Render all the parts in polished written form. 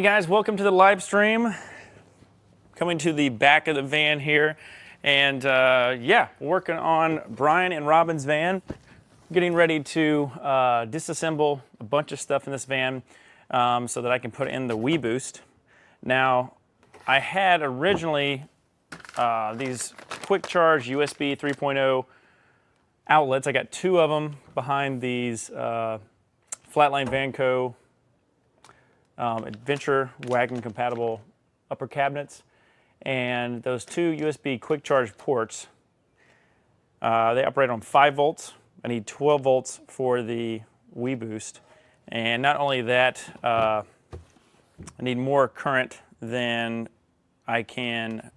Hey guys, welcome to the live stream. Coming to the back of the van here. And yeah, working on Brian and Robin's van. Getting ready to disassemble a bunch of stuff in this van so that I can put in the WeBoost. Now, I had originally these quick charge USB 3.0 outlets. I got two of them behind these Flatline Vanco Adventure Wagon compatible upper cabinets, and those two USB quick charge ports, they operate on 5 volts. I need 12 volts for the WeBoost, and not only that, I need more current than I can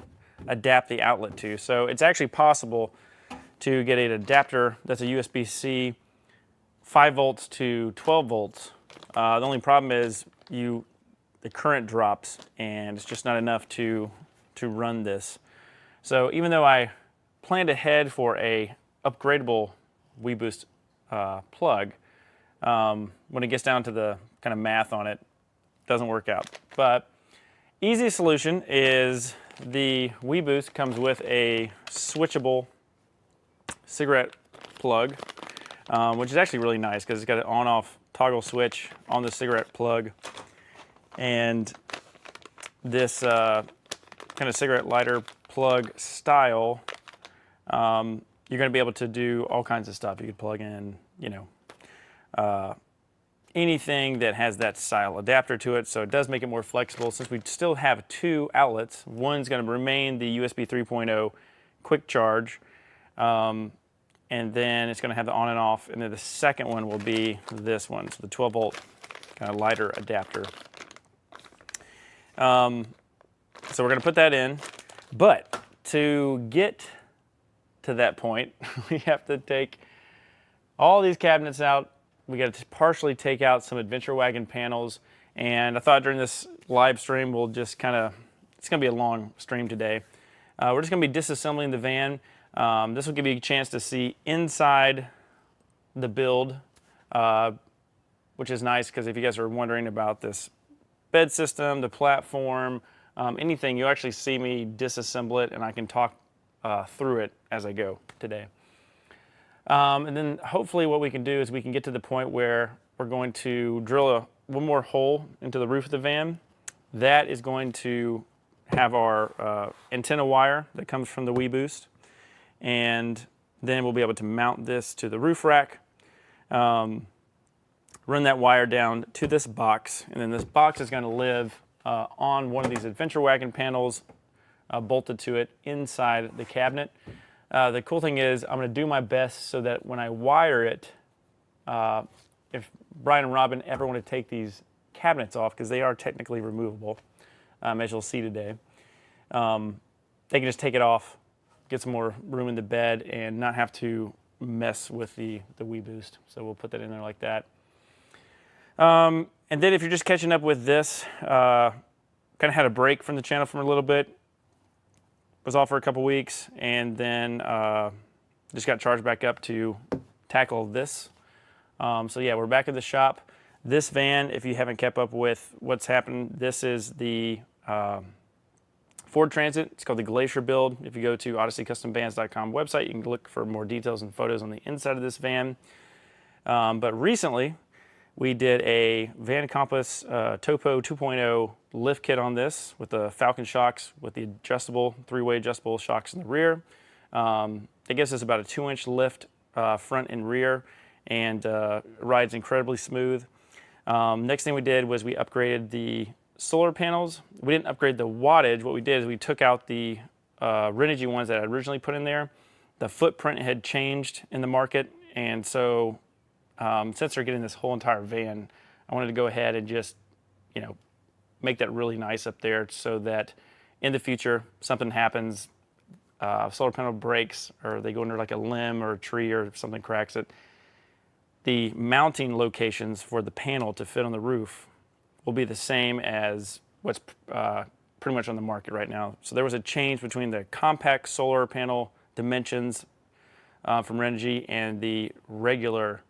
adapt the outlet to. So it's actually possible to get an adapter that's a USB-C 5 volts to 12 volts. The only problem is the current drops, and it's just not enough to run this. So even though I planned ahead for a upgradable WeBoost plug, when it gets down to the kind of math on it, it doesn't work out. But easiest solution is the WeBoost comes with a switchable cigarette plug, which is actually really nice because it's got an on-off toggle switch on the cigarette plug. And this kind of cigarette lighter plug style, you're going to be able to do all kinds of stuff. You could plug in, anything that has that style adapter to it, so it does make it more flexible. Since we still have 2 outlets, one's going to remain the USB 3.0 quick charge, and then it's going to have the on and off, and then the second one will be this one, so the 12 volt kind of lighter adapter. So we're going to put that in, but to get to that point, we have to take all these cabinets out. We got to partially take out some Adventure Wagon panels, and I thought during this live stream we'll just kind of, it's going to be a long stream today. We're just going to be disassembling the van. This will give you a chance to see inside the build, which is nice because if you guys are wondering about this bed system, the platform, anything, you actually see me disassemble it, and I can talk through it as I go today. And then hopefully what we can do is we can get to the point where we're going to drill one more hole into the roof of the van. That is going to have our antenna wire that comes from the WeBoost, and then we'll be able to mount this to the roof rack, run that wire down to this box, and then this box is going to live on one of these Adventure Wagon panels bolted to it inside the cabinet. The cool thing is I'm going to do my best so that when I wire it, if Brian and Robin ever want to take these cabinets off, because they are technically removable, as you'll see today, they can just take it off, get some more room in the bed, and not have to mess with the WeBoost. So we'll put that in there like that. And then if you're just catching up with this, kind of had a break from the channel for a little bit. Was off for a couple weeks, and then just got charged back up to tackle this. So yeah, we're back at the shop. This van, if you haven't kept up with what's happened, this is the Ford Transit. It's called the Glacier build. If you go to odysseycustomvans.com website, you can look for more details and photos on the inside of this van. But recently, we did a Van Compass Topo 2.0 lift kit on this with the Falcon shocks with the adjustable, 3-way adjustable shocks in the rear. It gives us about a 2-inch lift front and rear, and rides incredibly smooth. Next thing we did was we upgraded the solar panels. We didn't upgrade the wattage. What we did is we took out the Renogy ones that I originally put in there. The footprint had changed in the market, and so since they're getting this whole entire van, I wanted to go ahead and just, make that really nice up there so that in the future, something happens, solar panel breaks, or they go under like a limb or a tree or something cracks it, the mounting locations for the panel to fit on the roof will be the same as what's pretty much on the market right now. So there was a change between the compact solar panel dimensions from Renogy and the regular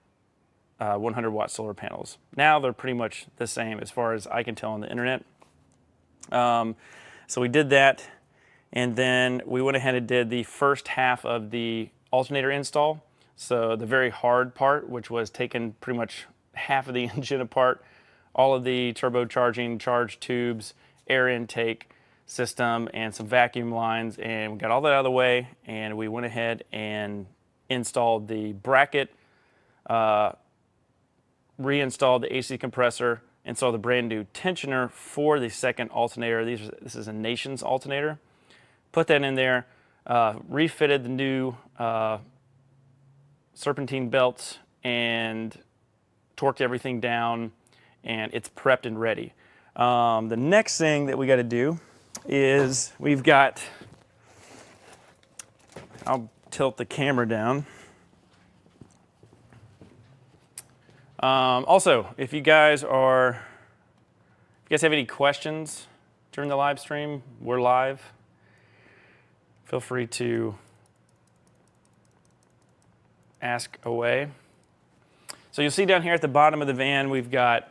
100-watt solar panels. Now they're pretty much the same as far as I can tell on the internet. So we did that, and then we went ahead and did the first half of the alternator install. So the very hard part, which was taking pretty much half of the engine apart, all of the turbocharging, charge tubes, air intake system, and some vacuum lines, and we got all that out of the way, and we went ahead and installed the bracket, reinstalled the AC compressor, installed the brand new tensioner for the second alternator. This is a Nations alternator. Put that in there, refitted the new serpentine belts, and torqued everything down, and it's prepped and ready. The next thing that we got to do is we've got, I'll tilt the camera down. Also, if you guys have any questions during the live stream, we're live. Feel free to ask away. So you'll see down here at the bottom of the van, we've got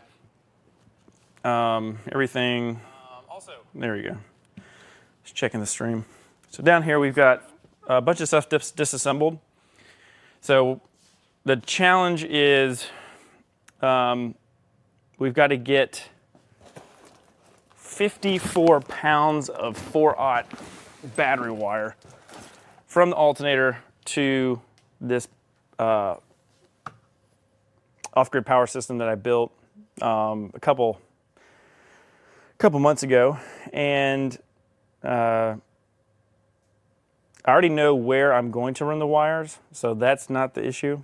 everything. There we go. Just checking the stream. So down here we've got a bunch of stuff disassembled. So the challenge is we've got to get 54 pounds of 4/0 battery wire from the alternator to this off-grid power system that I built a couple months ago, and I already know where I'm going to run the wires, so that's not the issue.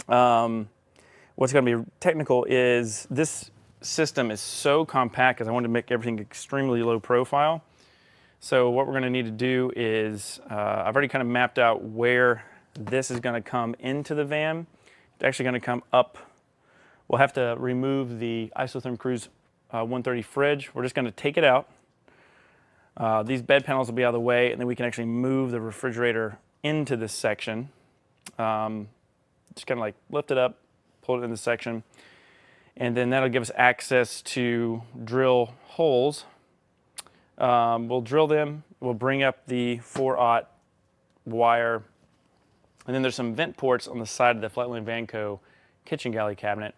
What's going to be technical is this system is so compact because I wanted to make everything extremely low profile. So what we're going to need to do is, I've already kind of mapped out where this is going to come into the van. It's actually going to come up. We'll have to remove the Isotherm Cruise 130 fridge. We're just going to take it out. These bed panels will be out of the way, and then we can actually move the refrigerator into this section. Just kind of like lift it up, pull it in this section, and then that'll give us access to drill holes. We'll drill them, we'll bring up the 4/0 wire, and then there's some vent ports on the side of the Flightline Vanco kitchen galley cabinet.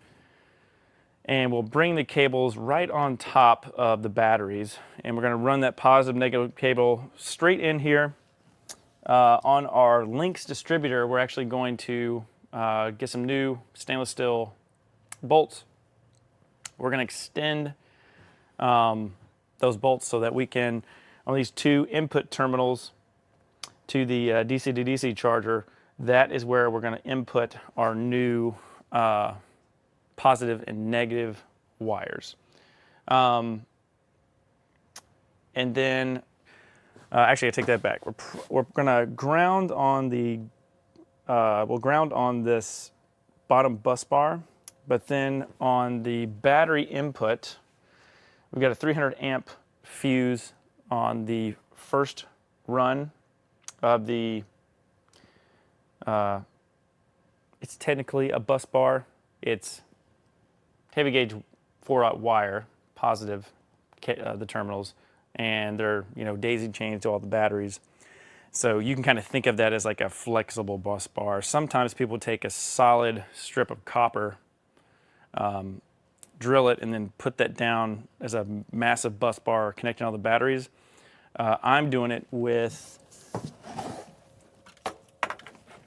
And we'll bring the cables right on top of the batteries, and we're going to run that positive negative cable straight in here. On our Lynx distributor, we're actually going to get some new stainless steel bolts. We're going to extend those bolts so that we can, on these two input terminals to the DC to DC charger, that is where we're going to input our new positive and negative wires. And then, actually I take that back. We're going to ground on the, we'll ground on this bottom bus bar, but then on the battery input, we've got a 300 amp fuse on the first run of the, it's technically a bus bar. It's heavy gauge 4/0 wire, positive, the terminals, and they're daisy chained to all the batteries. So you can kind of think of that as like a flexible bus bar. Sometimes people take a solid strip of copper, drill it, and then put that down as a massive bus bar connecting all the batteries. I'm doing it with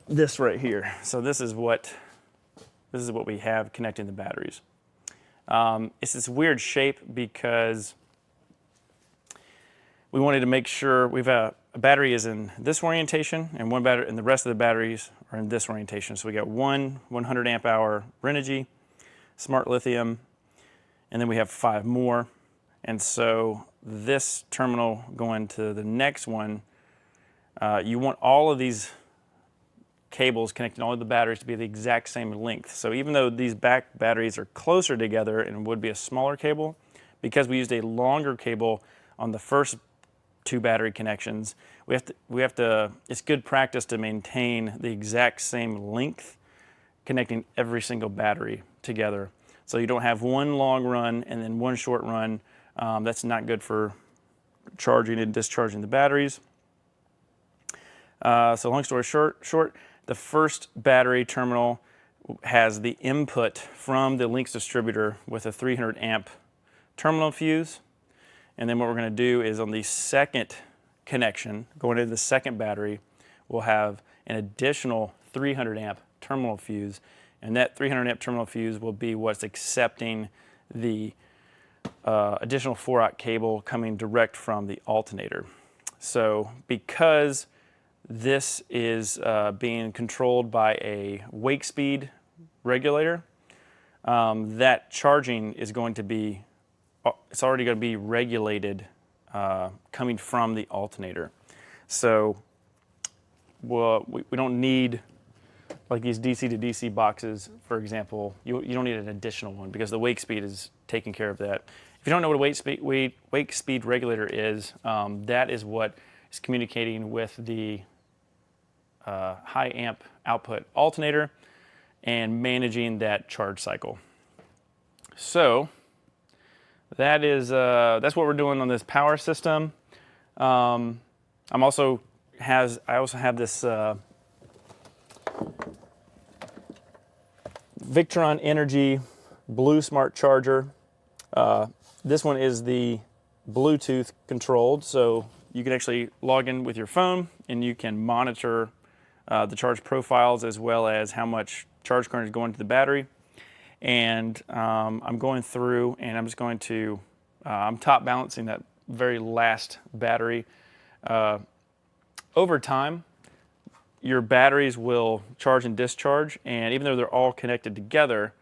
this right here. So this is what we have connecting the batteries. It's this weird shape because we wanted to make sure we've a battery is in this orientation, and one battery, and the rest of the batteries are in this orientation. So we got one 100 amp hour Renogy, Smart Lithium, and then we have 5 more. And so this terminal going to the next one, you want all of these cables connecting all of the batteries to be the exact same length. So even though these back batteries are closer together and would be a smaller cable, because we used a longer cable on the first 2 battery connections, we have to, it's good practice to maintain the exact same length connecting every single battery together. So you don't have one long run and then one short run. That's not good for charging and discharging the batteries. So long story short, the first battery terminal has the input from the Lynx distributor with a 300 amp terminal fuse. And then what we're going to do is on the second connection, going into the second battery, we'll have an additional 300 amp terminal fuse. And that 300 amp terminal fuse will be what's accepting the additional 4-aught cable coming direct from the alternator. So because this is being controlled by a wake speed regulator, that charging is going to be, it's already going to be regulated coming from the alternator. So we don't need like these DC to DC boxes, for example. You don't need an additional one because the wake speed is taking care of that. If you don't know what a wake speed regulator is, that is what is communicating with the high amp output alternator and managing that charge cycle. So that is that's what we're doing on this power system. I also have this Victron Energy Blue Smart Charger. This one is the Bluetooth controlled, so you can actually log in with your phone and you can monitor the charge profiles as well as how much charge current is going to the battery. And I'm going through and I'm just going to, I'm top balancing that very last battery. Over time, your batteries will charge and discharge, and even though they're all connected together,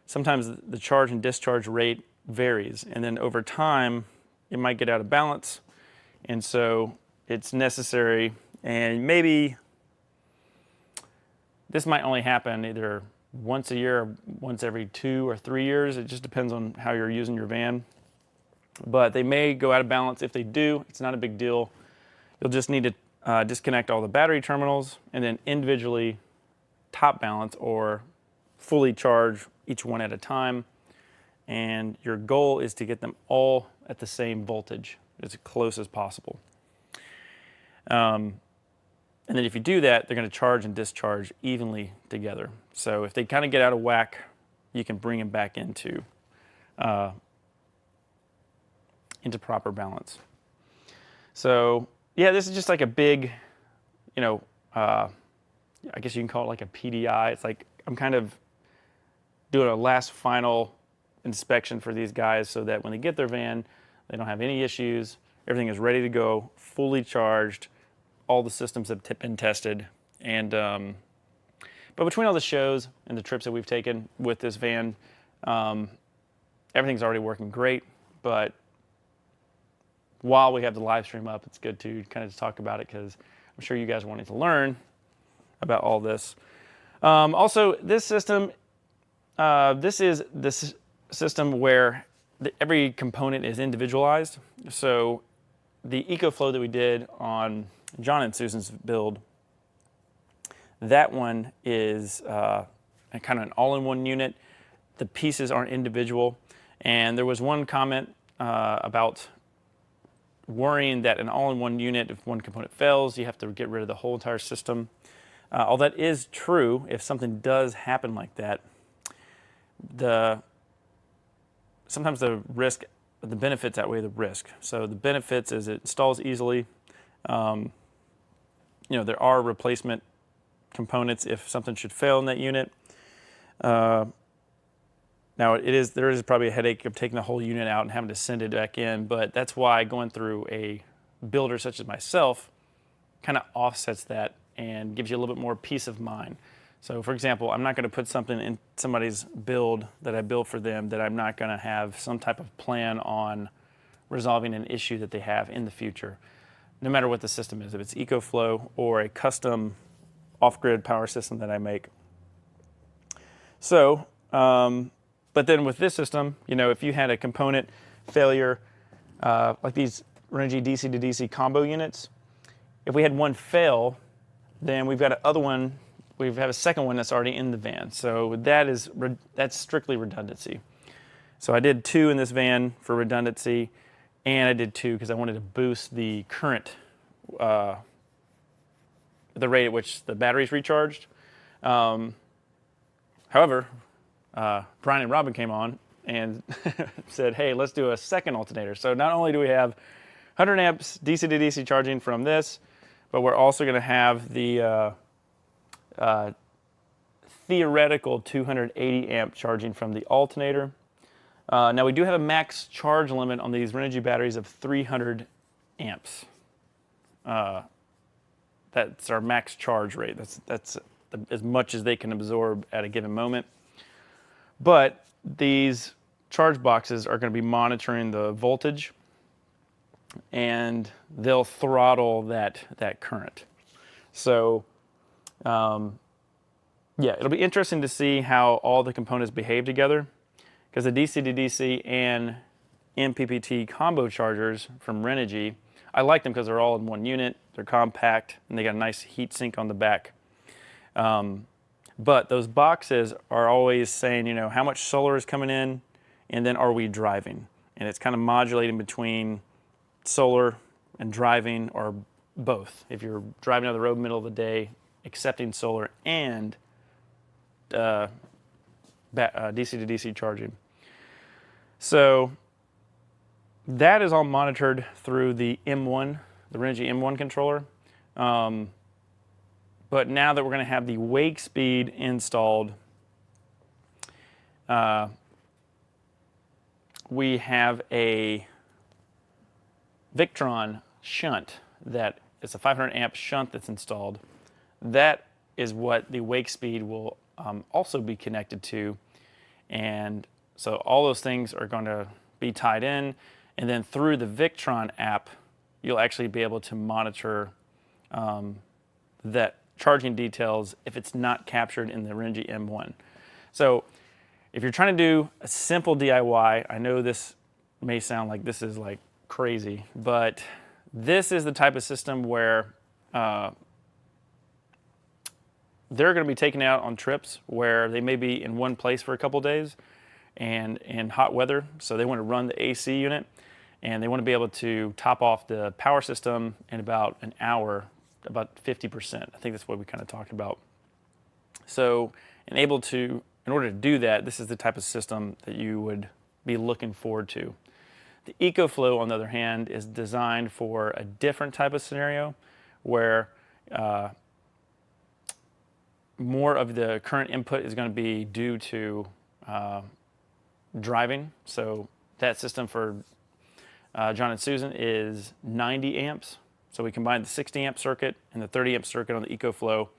sometimes the charge and discharge rate varies, and then over time it might get out of balance, and so it's necessary, and maybe this might only happen either once a year or once every 2 or 3 years. It just depends on how you're using your van, but they may go out of balance. If they do, it's not a big deal. You'll just need to disconnect all the battery terminals and then individually top balance or fully charge each one at a time. And your goal is to get them all at the same voltage as close as possible. And then if you do that, they're going to charge and discharge evenly together. So if they kind of get out of whack, you can bring them back into proper balance. So yeah, this is just like a big, I guess you can call it like a PDI. It's like I'm kind of doing a last final inspection for these guys so that when they get their van, they don't have any issues. Everything is ready to go, fully charged. All the systems have been tested. And but between all the shows and the trips that we've taken with this van, everything's already working great. But while we have the live stream up, it's good to kind of just talk about it because I'm sure you guys are wanting to learn about all this. Also, this system, this is this system where every component is individualized. So the EcoFlow that we did on John and Susan's build, that one is kind of an all-in-one unit. The pieces aren't individual. And there was one comment about worrying that an all-in-one unit, if one component fails, you have to get rid of the whole entire system. All that is true. If something does happen like that, sometimes the risk, the benefits outweigh the risk. So the benefits is it installs easily. There are replacement components if something should fail in that unit. Now there is probably a headache of taking the whole unit out and having to send it back in, but that's why going through a builder such as myself kind of offsets that and gives you a little bit more peace of mind. So for example, I'm not going to put something in somebody's build that I built for them that I'm not going to have some type of plan on resolving an issue that they have in the future, no matter what the system is, if it's EcoFlow or a custom off-grid power system that I make. So, but then with this system, if you had a component failure, like these Renogy DC to DC combo units, if we had one fail, then we've got another one, we have a second one that's already in the van. So that's strictly redundancy. So I did 2 in this van for redundancy, and I did 2 because I wanted to boost the current, the rate at which the battery's recharged. However, Brian and Robin came on and said, hey, let's do a second alternator. So not only do we have 100 amps DC to DC charging from this, but we're also going to have the theoretical 280 amp charging from the alternator. Now we do have a max charge limit on these Renogy batteries of 300 amps. That's our max charge rate. That's as much as they can absorb at a given moment. But these charge boxes are going to be monitoring the voltage, and they'll throttle that current. So yeah, it'll be interesting to see how all the components behave together, because the DC to DC and MPPT combo chargers from Renogy, I like them because they're all in one unit, they're compact, and they got a nice heat sink on the back. But those boxes are always saying, you know, how much solar is coming in, and then are we driving? And it's kind of modulating between solar and driving, or both. If you're driving down the road middle of the day, accepting solar and DC to DC charging. So that is all monitored through the M1, the Renogy M1 controller. But now that we're going to have the wake speed installed, we have a Victron shunt that is a 500 amp shunt that's installed. That is what the wake speed will also be connected to. And so all those things are going to be tied in. And then through the Victron app, you'll actually be able to monitor that charging details if it's not captured in the Renogy M1. So if you're trying to do a simple DIY, I know this may sound like this is like crazy, but this is the type of system where they're going to be taken out on trips where they may be in one place for a couple days and in hot weather, so they want to run the AC unit, and they want to be able to top off the power system in about an hour, about 50%. I think that's what we kind of talked about. So, in order to do that, this is the type of system that you would be looking forward to. The EcoFlow, on the other hand, is designed for a different type of scenario where more of the current input is going to be due to driving. So that system for John and Susan is 90 amps. So we combined the 60 amp circuit and the 30 amp circuit on the EcoFlow,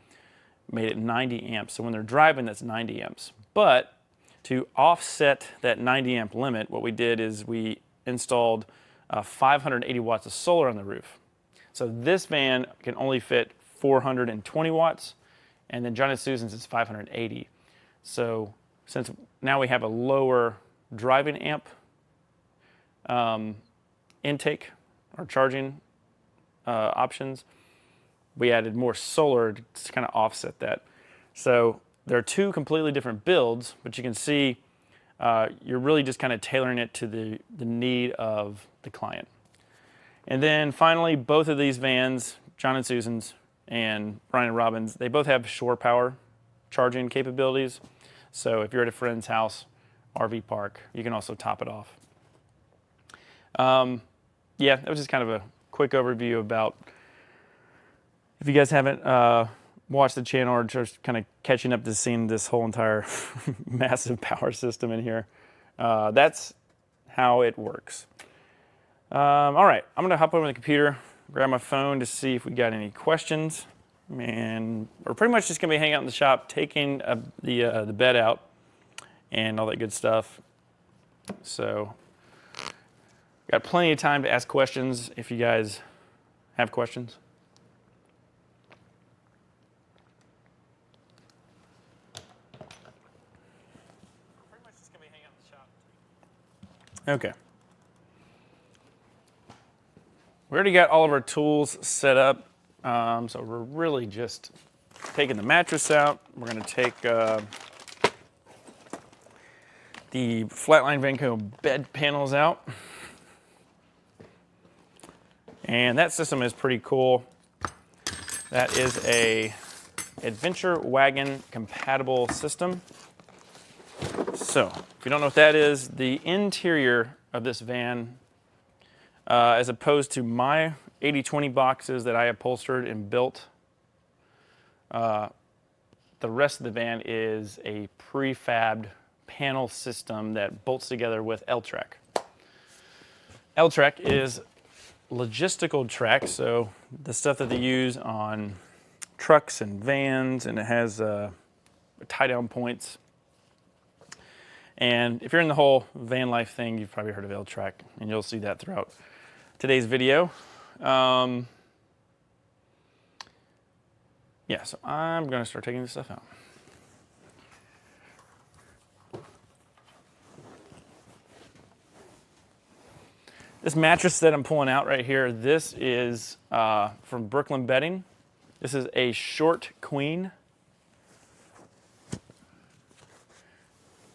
made it 90 amps. So when they're driving, that's 90 amps. But to offset that 90 amp limit, what we did is we installed 580 watts of solar on the roof. So this van can only fit 420 watts, and then John and Susan's is 580. So since now we have a lower driving amp intake or charging options, we added more solar to kind of offset that. So there are two completely different builds, but you can see you're really just kind of tailoring it to the need of the client. And then finally, both of these vans, John and Susan's and Brian and Robin's, they both have shore power charging capabilities. So if you're at a friend's house, RV park, you can also top it off. Yeah, that was just kind of a quick overview about, if you guys haven't watched the channel or just kind of catching up to seeing this whole entire massive power system in here, that's how it works. All right, I'm gonna hop over the computer, grab my phone to see if we got any questions, and we're pretty much just gonna be hanging out in the shop, taking the bed out and all that good stuff. So, got plenty of time to ask questions if you guys have questions. Pretty much just gonna be hanging out in the shop. Okay. We already got all of our tools set up, so we're really just taking the mattress out. We're going to take the Flatline Vanco bed panels out. And that system is pretty cool. That is a Adventure Wagon compatible system. So, if you don't know what that is, the interior of this van, as opposed to my 80/20 boxes that I upholstered and built, the rest of the van is a prefabbed panel system that bolts together with L-Track. L-Track is logistical track, so the stuff that they use on trucks and vans, and it has tie-down points. And if you're in the whole van life thing, you've probably heard of L-Track, and you'll see that throughout today's video. Yeah, so I'm going to start taking this stuff out. This mattress that I'm pulling out right here, this is from Brooklyn Bedding. This is a short queen.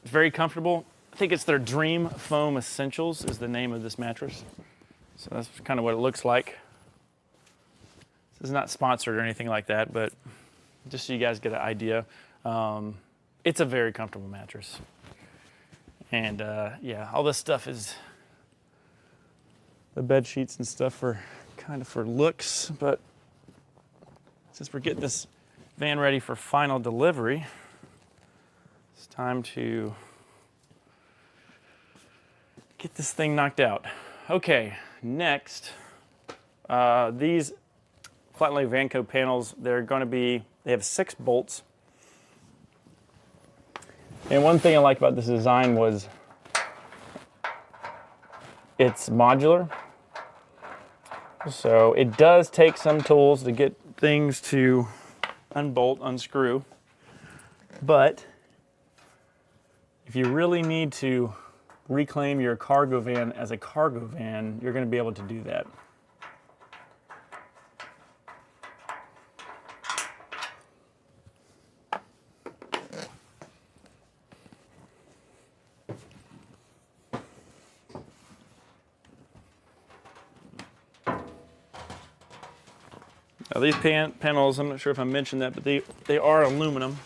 It's very comfortable. I think it's their Dream Foam Essentials is the name of this mattress. So that's kind of what it looks like. This is not sponsored or anything like that, but just so you guys get an idea. It's a very comfortable mattress. And yeah, all this stuff is, the bed sheets and stuff are kind of for looks, but since we're getting this van ready for final delivery, it's time to get this thing knocked out. Okay, next, these Flatline Vanco panels, they have 6 bolts. And one thing I like about this design was it's modular. So it does take some tools to get things to unbolt, unscrew. But if you really need to reclaim your cargo van as a cargo van, you're going to be able to do that. Now these panels, I'm not sure if I mentioned that, but they are aluminum.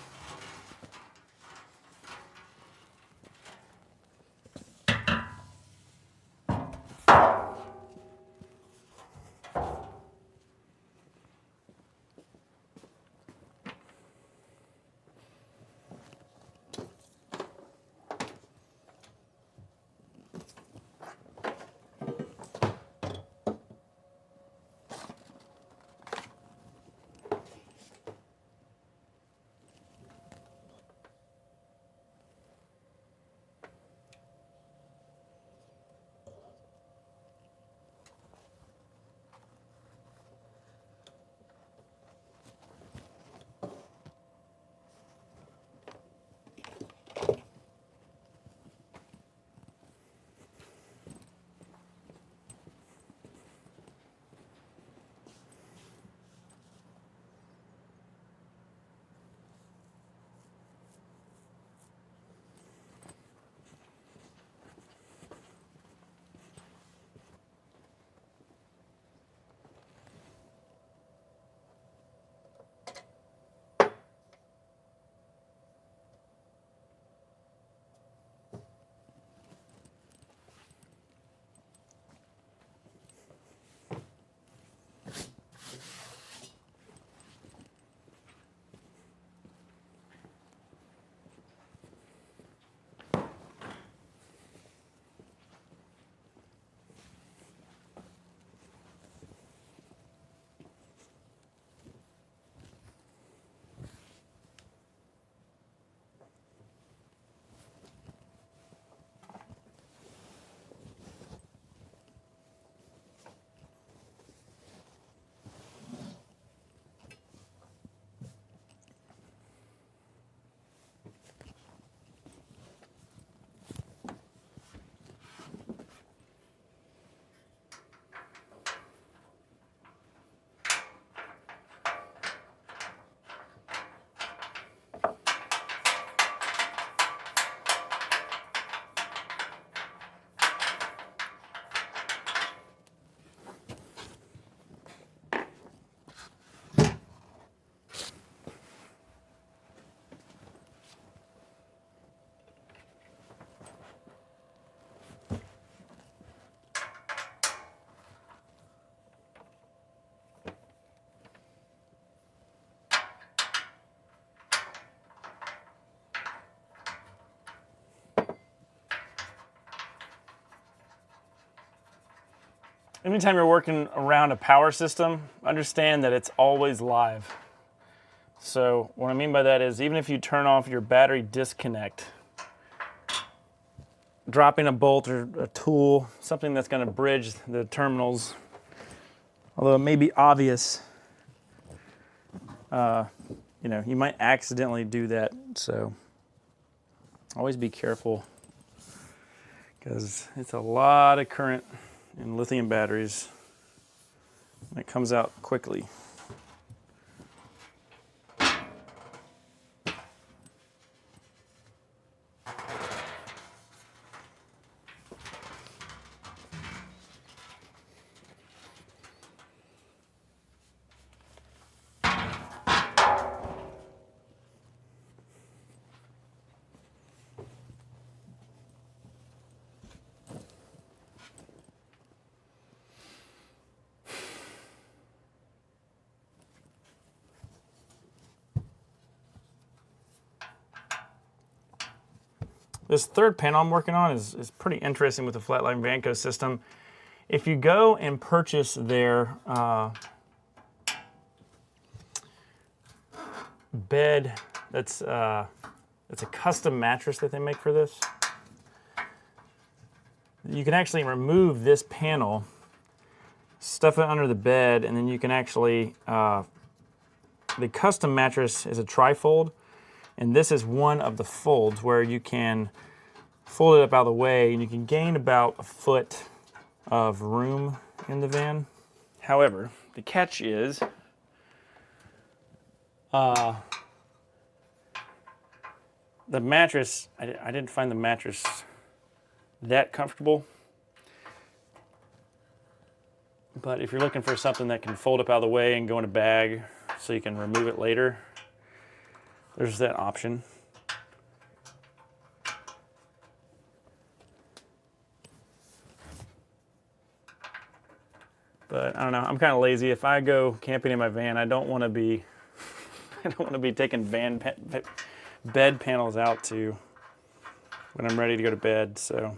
anytime you're working around a power system, understand that it's always live. So what I mean by that is even if you turn off your battery disconnect, dropping a bolt or a tool, something that's going to bridge the terminals, although it may be obvious, you know, you might accidentally do that. So always be careful because it's a lot of current in lithium batteries and it comes out quickly. This third panel I'm working on is pretty interesting with the Flatline Vanco system. If you go and purchase their bed, it's a custom mattress that they make for this. You can actually remove this panel, stuff it under the bed, and then you can actually, the custom mattress is a trifold, and this is one of the folds where you can fold it up out of the way and you can gain about a foot of room in the van. However, the catch is the mattress, I didn't find the mattress that comfortable. But if you're looking for something that can fold up out of the way and go in a bag so you can remove it later, there's that option. But I don't know, I'm kind of lazy. If I go camping in my van, I don't want to be taking bed panels out to when I'm ready to go to bed. So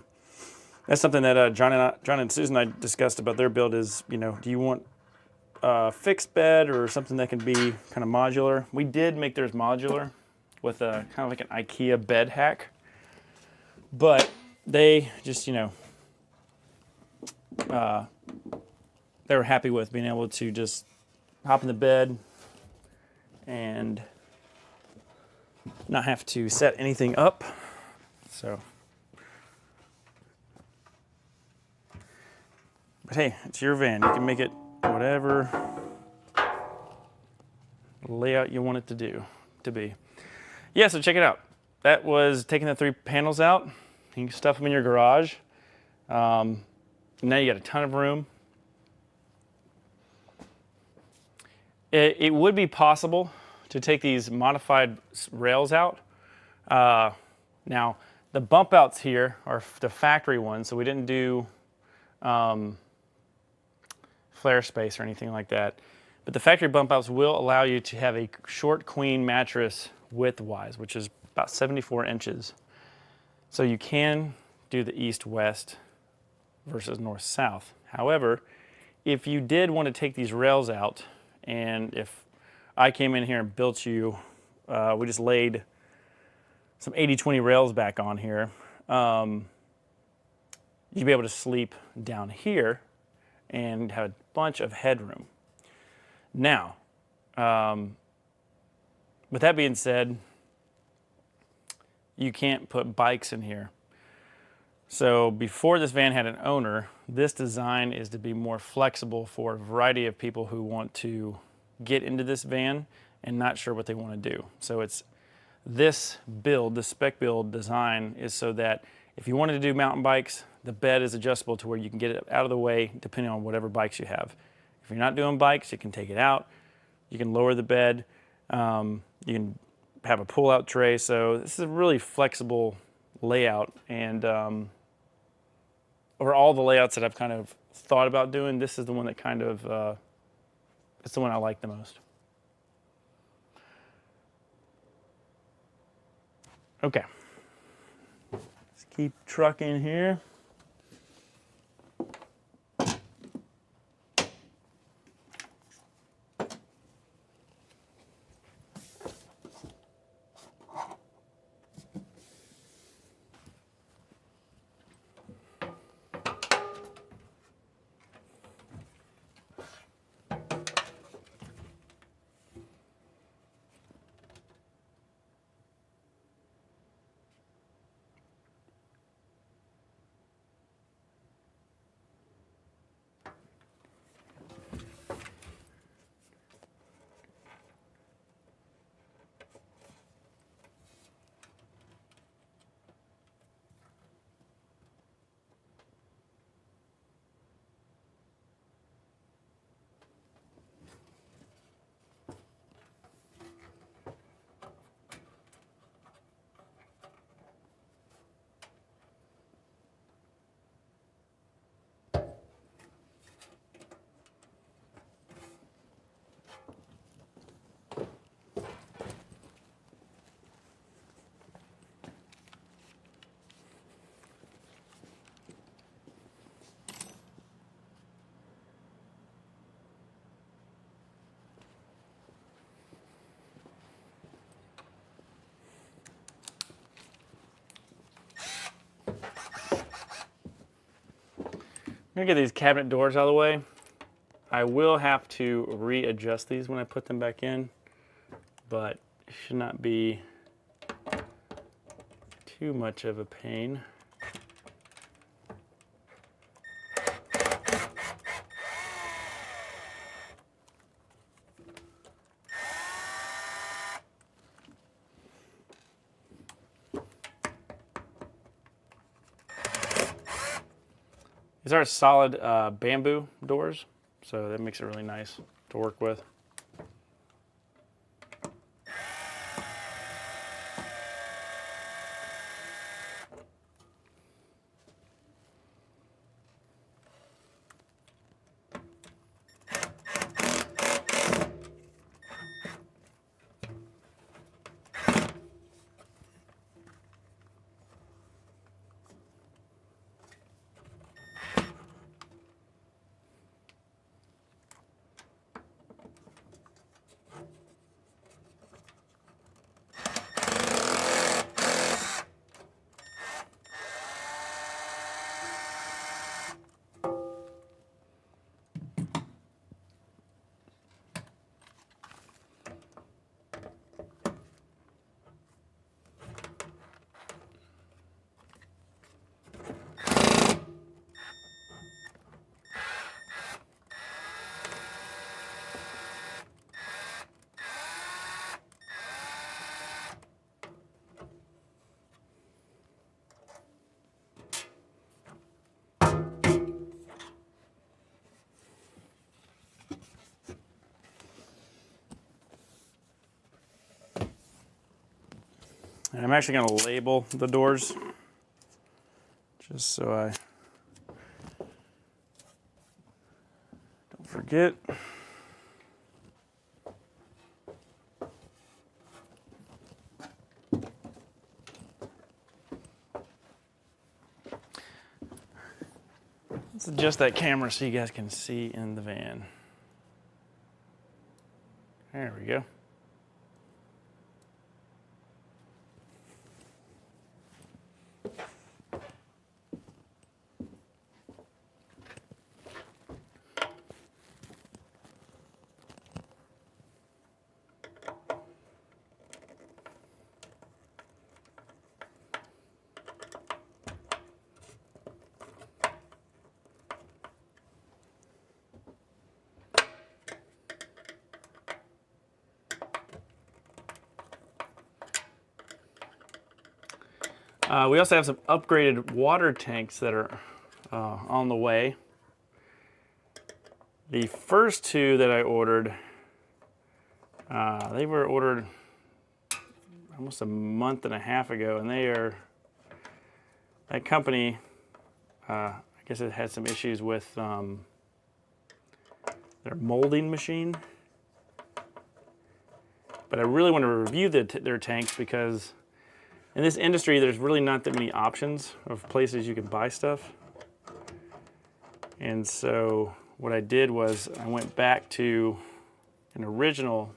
that's something that John and Susan and I discussed about their build is, you know, do you want a fixed bed or something that can be kind of modular? We did make theirs modular with a kind of like an IKEA bed hack, but they just, you know, they were happy with being able to just hop in the bed and not have to set anything up. So, but hey, it's your van. You can make it whatever layout you want it to be. Yeah, so check it out. That was taking the 3 panels out. You can stuff them in your garage. Now you got a ton of room. It would be possible to take these modified rails out. Now, the bump outs here are the factory ones, so we didn't do flare space or anything like that. But the factory bump outs will allow you to have a short queen mattress width-wise, which is about 74 inches. So you can do the east-west versus north-south. However, if you did want to take these rails out, and if I came in here and built you, we just laid some 80-20 rails back on here, you'd be able to sleep down here and have a bunch of headroom. Now, with that being said, you can't put bikes in here. So before this van had an owner, this design is to be more flexible for a variety of people who want to get into this van and not sure what they want to do. So it's this build, the spec build design is so that if you wanted to do mountain bikes, the bed is adjustable to where you can get it out of the way depending on whatever bikes you have. If you're not doing bikes, you can take it out. You can lower the bed. You can have a pull-out tray. So this is a really flexible layout. And over all the layouts that I've kind of thought about doing, this is the one that kind of, it's the one I like the most. Okay. Let's keep trucking here. I'm gonna get these cabinet doors out of the way. I will have to readjust these when I put them back in, but it should not be too much of a pain. These are solid bamboo doors, so that makes it really nice to work with. And I'm actually going to label the doors just so I don't forget. Let's adjust that camera so you guys can see in the van. There we go. We also have some upgraded water tanks that are on the way. The first two that I ordered, they were ordered almost a month and a half ago, and they are, that company, I guess it had some issues with their molding machine. But I really want to review their tanks because in this industry, there's really not that many options of places you can buy stuff. And so what I did was I went back to an original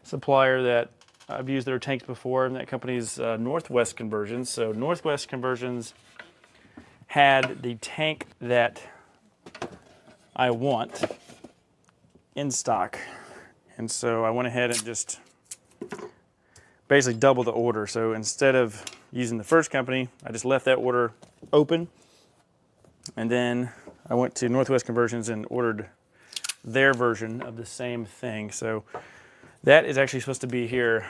supplier that I've used their tanks before, and that company's Northwest Conversions. So Northwest Conversions had the tank that I want in stock. And so I went ahead and just basically double the order. So instead of using the first company, I just left that order open. And then I went to Northwest Conversions and ordered their version of the same thing. So that is actually supposed to be here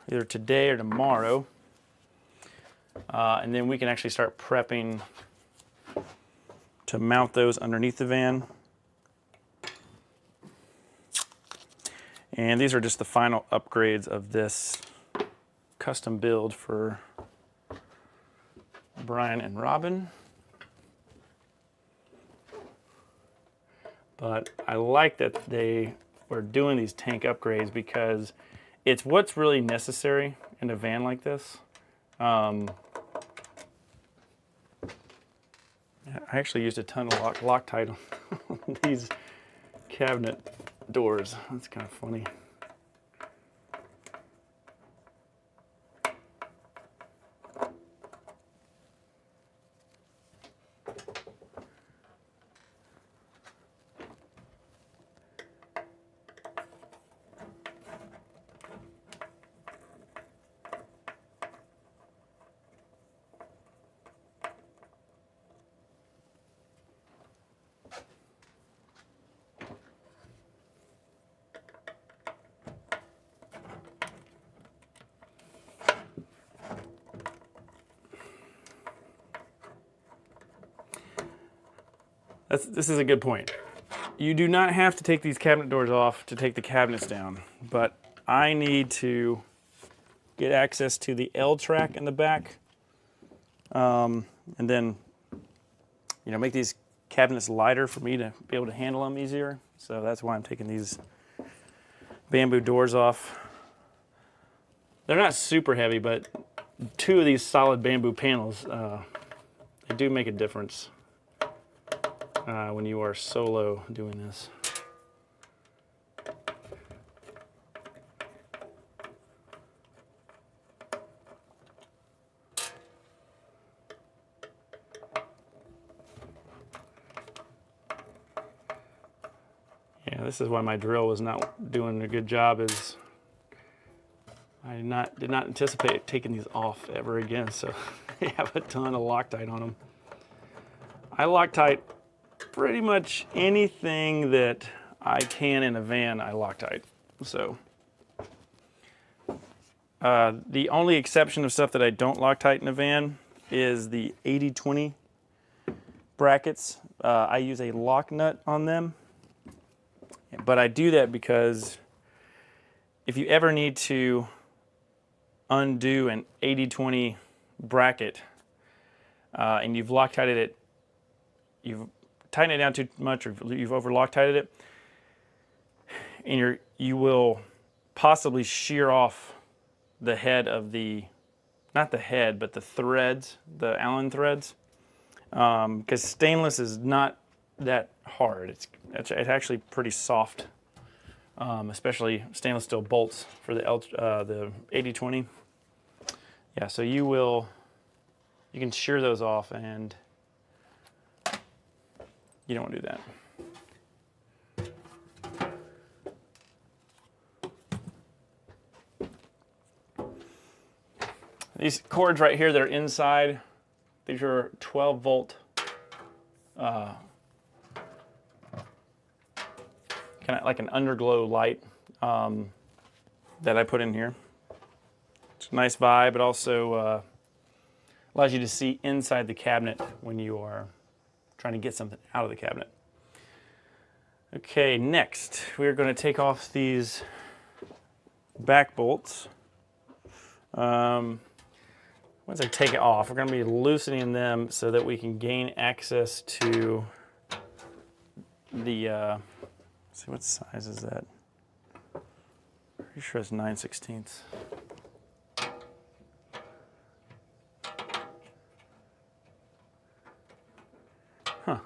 either today or tomorrow. And then we can actually start prepping to mount those underneath the van. And these are just the final upgrades of this custom build for Brian and Robin. But I like that they were doing these tank upgrades because it's what's really necessary in a van like this. I actually used a ton of Loctite on these cabinet doors. That's kind of funny. This is a good point. You do not have to take these cabinet doors off to take the cabinets down, but I need to get access to the L track in the back, and then, you know, make these cabinets lighter for me to be able to handle them easier. So that's why I'm taking these bamboo doors off. They're not super heavy, but 2 of these solid bamboo panels, they do make a difference when you are solo doing this. Yeah, this is why my drill was not doing a good job, is I did not anticipate taking these off ever again, so they have a ton of Loctite on them. I Loctite pretty much anything that I can in a van, I Loctite. So the only exception of stuff that I don't Loctite in a van is the 80-20 brackets. I use a lock nut on them, but I do that because if you ever need to undo an 80-20 bracket and you've Loctited it, you've tightened it down too much, or you've over Loctited it, and you will possibly shear off the head of the, not the head, but the threads, the Allen threads, because stainless is not that hard. It's actually pretty soft, especially stainless steel bolts for the 80-20. Yeah, so you can shear those off, and you don't want to do that. These cords right here that are inside, these are 12 volt kind of like an underglow light that I put in here. It's a nice vibe. It also allows you to see inside the cabinet when you are trying to get something out of the cabinet. Okay, next we're going to take off these back bolts. Once I take it off, we're going to be loosening them so that we can gain access to the, let's see, what size is that? Pretty sure it's 9/16. Huh.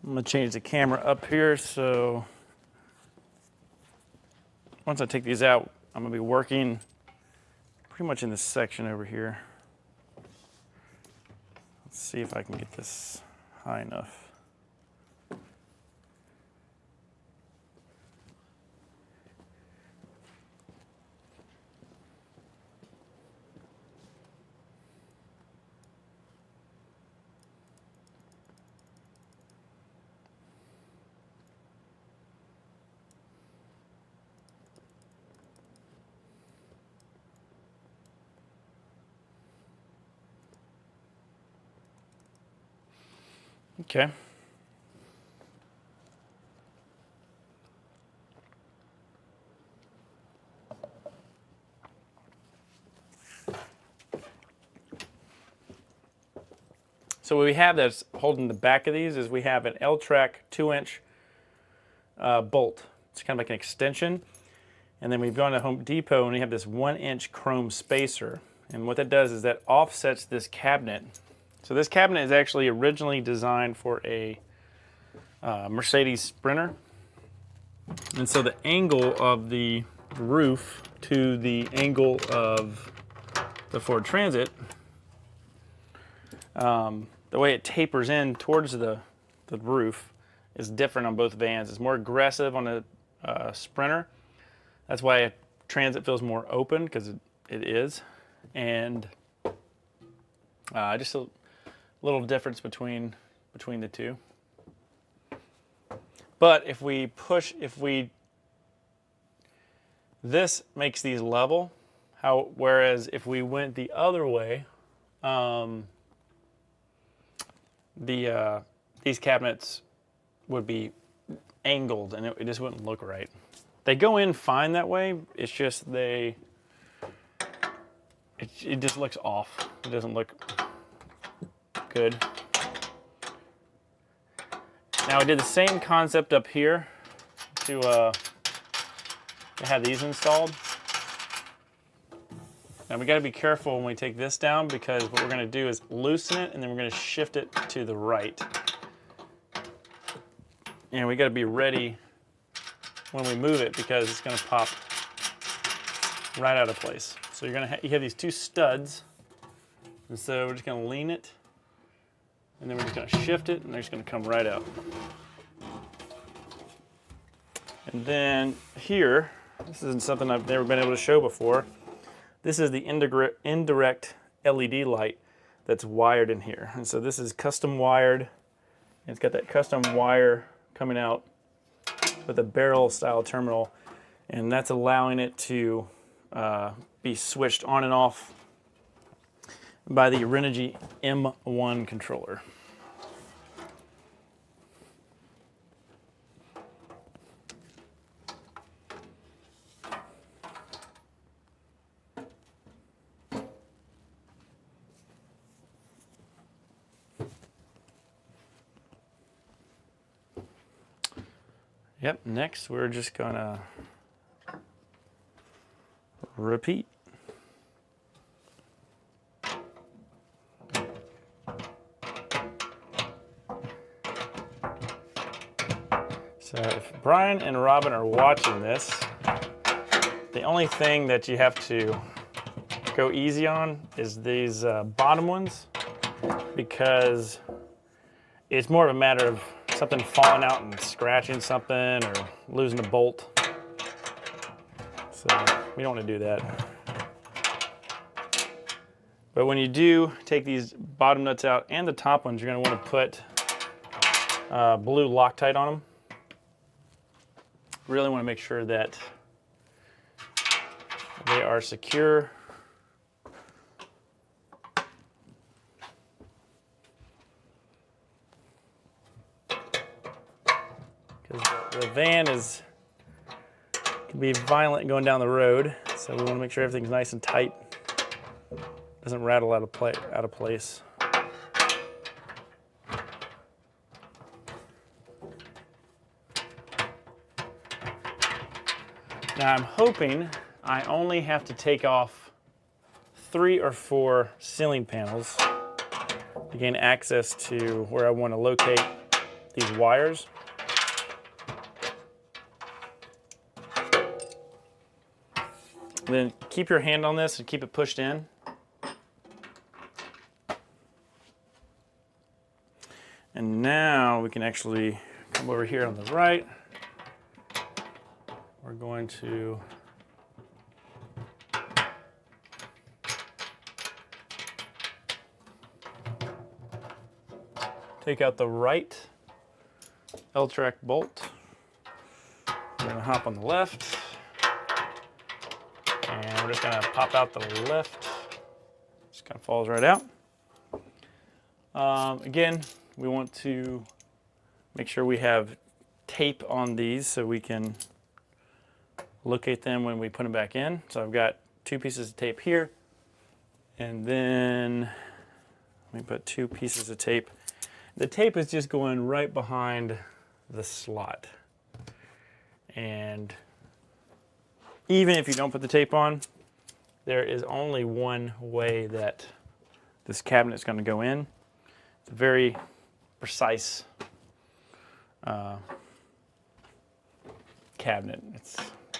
I'm gonna change the camera up here, so once I take these out, I'm gonna be working pretty much in this section over here. Let's see if I can get this high enough. Okay. So what we have that's holding the back of these is we have an L-track 2-inch bolt. It's kind of like an extension. And then we've gone to Home Depot and we have this 1-inch chrome spacer. And what that does is that offsets this cabinet. So this cabinet is actually originally designed for a Mercedes Sprinter. And so the angle of the roof to the angle of the Ford Transit, the way it tapers in towards the roof is different on both vans. It's more aggressive on a Sprinter. That's why a Transit feels more open, because it is. And just a little difference between the two. But if we this makes these level, whereas if we went the other way, these cabinets would be angled and it just wouldn't look right. They go in fine that way. It's just it just looks off. It doesn't look good. Now I did the same concept up here to have these installed. Now we got to be careful when we take this down, because what we're going to do is loosen it and then we're going to shift it to the right. And we got to be ready when we move it, because it's going to pop right out of place. So you have these two studs, and so we're just going to lean it, and then we're just going to shift it, and they're just going to come right out. And then here, this isn't something I've never been able to show before. This is the indirect LED light that's wired in here. And so this is custom wired. It's got that custom wire coming out with a barrel style terminal, and that's allowing it to be switched on and off by the Renogy M1 controller. Yep, next we're just gonna repeat. So if Brian and Robin are watching this, the only thing that you have to go easy on is these bottom ones, because it's more of a matter of something falling out and scratching something or losing a bolt. So we don't want to do that. But when you do take these bottom nuts out and the top ones, you're going to want to put blue Loctite on them. Really want to make sure that they are secure. The van can be violent going down the road, so we want to make sure everything's nice and tight, doesn't rattle out of place. Now I'm hoping I only have to take off 3 or 4 ceiling panels to gain access to where I want to locate these wires. Then keep your hand on this and keep it pushed in. And now we can actually come over here on the right. We're going to take out the right L-track bolt. We're going to hop on the left. And we're just going to pop out the left. Just kind of falls right out. Again, we want to make sure we have tape on these so we can locate them when we put them back in. So I've got 2 pieces of tape here. And then let me put 2 pieces of tape. The tape is just going right behind the slot. And even if you don't put the tape on, there is only one way that this cabinet is going to go in. It's a very precise cabinet. It's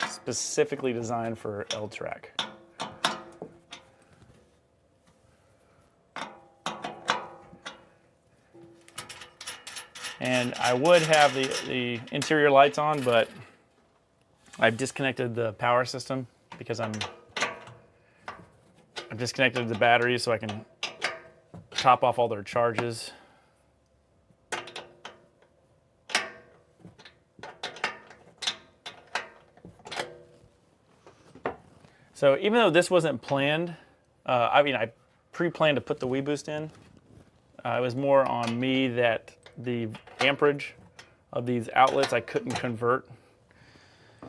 specifically designed for L-track. And I would have the interior lights on, but I've disconnected the power system because I've disconnected the batteries so I can top off all their charges. So even though this wasn't planned, I pre-planned to put the WeBoost in. It was more on me that the amperage of these outlets I couldn't convert.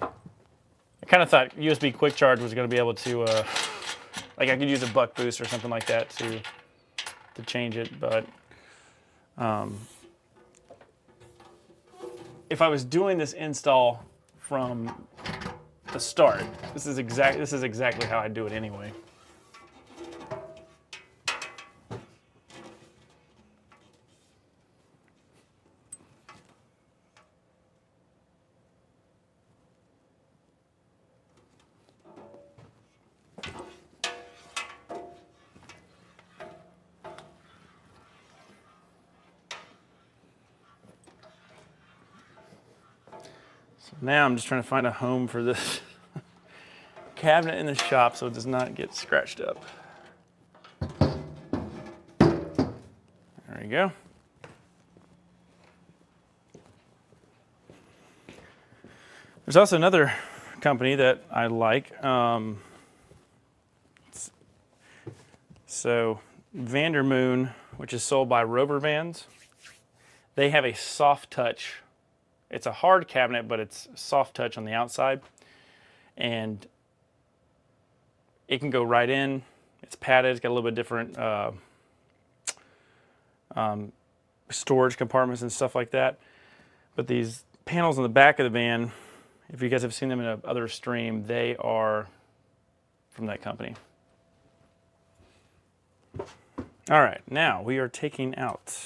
I kind of thought USB quick charge was going to be able to, like I could use a buck boost or something like that to change it, but if I was doing this install from the start, this is exactly how I do it anyway. So now I'm just trying to find a home for this cabinet in the shop so it does not get scratched up. There you go. There's also another company that I like. So Vandermoon, which is sold by Rover Vans, they have a soft touch. It's a hard cabinet, but it's soft touch on the outside. And it can go right in. It's padded. It's got a little bit different storage compartments and stuff like that. But these panels on the back of the van, if you guys have seen them in another stream, they are from that company. All right, now we are taking out.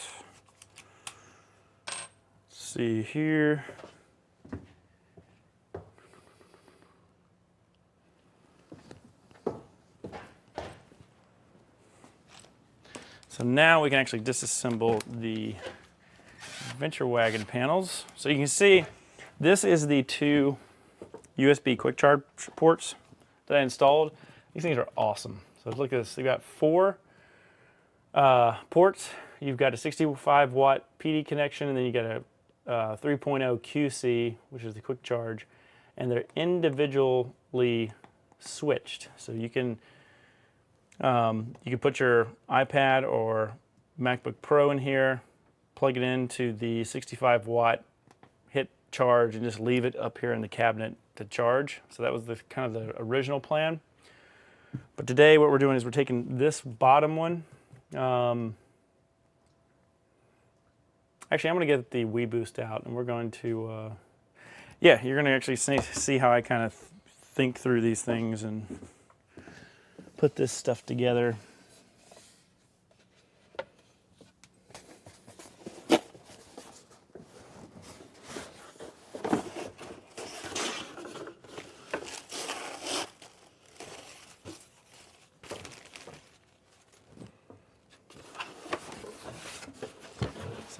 Let's see here. So now we can actually disassemble the Venture Wagon panels. So you can see this is the 2 USB quick charge ports that I installed. These things are awesome. So look at this. You've got 4 ports. You've got a 65 watt PD connection, and then you got a 3.0 QC, which is the quick charge, and they're individually switched. So you can put your iPad or MacBook Pro in here, plug it into the 65 watt, hit charge, and just leave it up here in the cabinet to charge. So that was the kind of the original plan. But today what we're doing is we're taking this bottom one. Actually, I'm going to get the WeBoost out, and we're going to, yeah, you're going to actually see how I kind of think through these things and put this stuff together.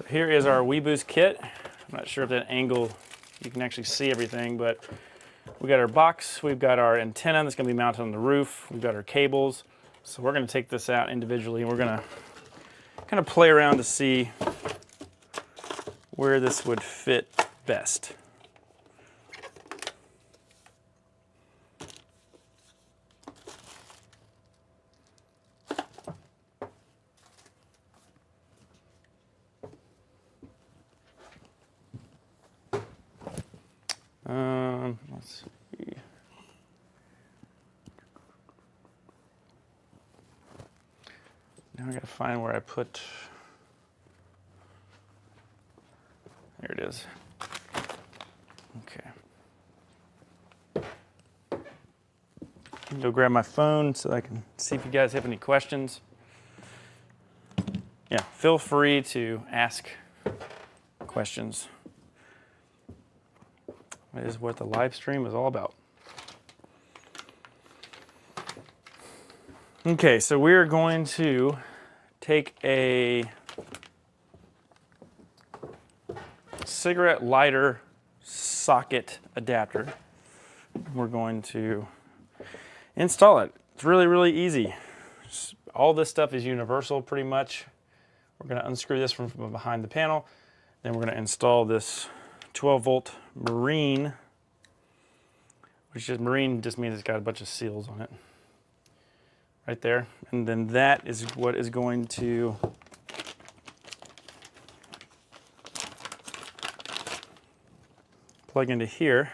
So here is our WeBoost kit. I'm not sure if that angle you can actually see everything, but we got our box, we've got our antenna that's going to be mounted on the roof, we've got our cables. So we're going to take this out individually and we're going to kind of play around to see where this would fit best. Let's see. Now I gotta find where I put. There it is. Okay. Go grab my phone so I can see if you guys have any questions. Yeah, feel free to ask questions. That is what the live stream is all about. Okay, so we're going to take a cigarette lighter socket adapter. We're going to install it. It's really, really easy. All this stuff is universal pretty much. We're going to unscrew this from behind the panel. Then we're going to install this 12-volt marine, which is marine just means it's got a bunch of seals on it. Right there. And then that is what is going to plug into here.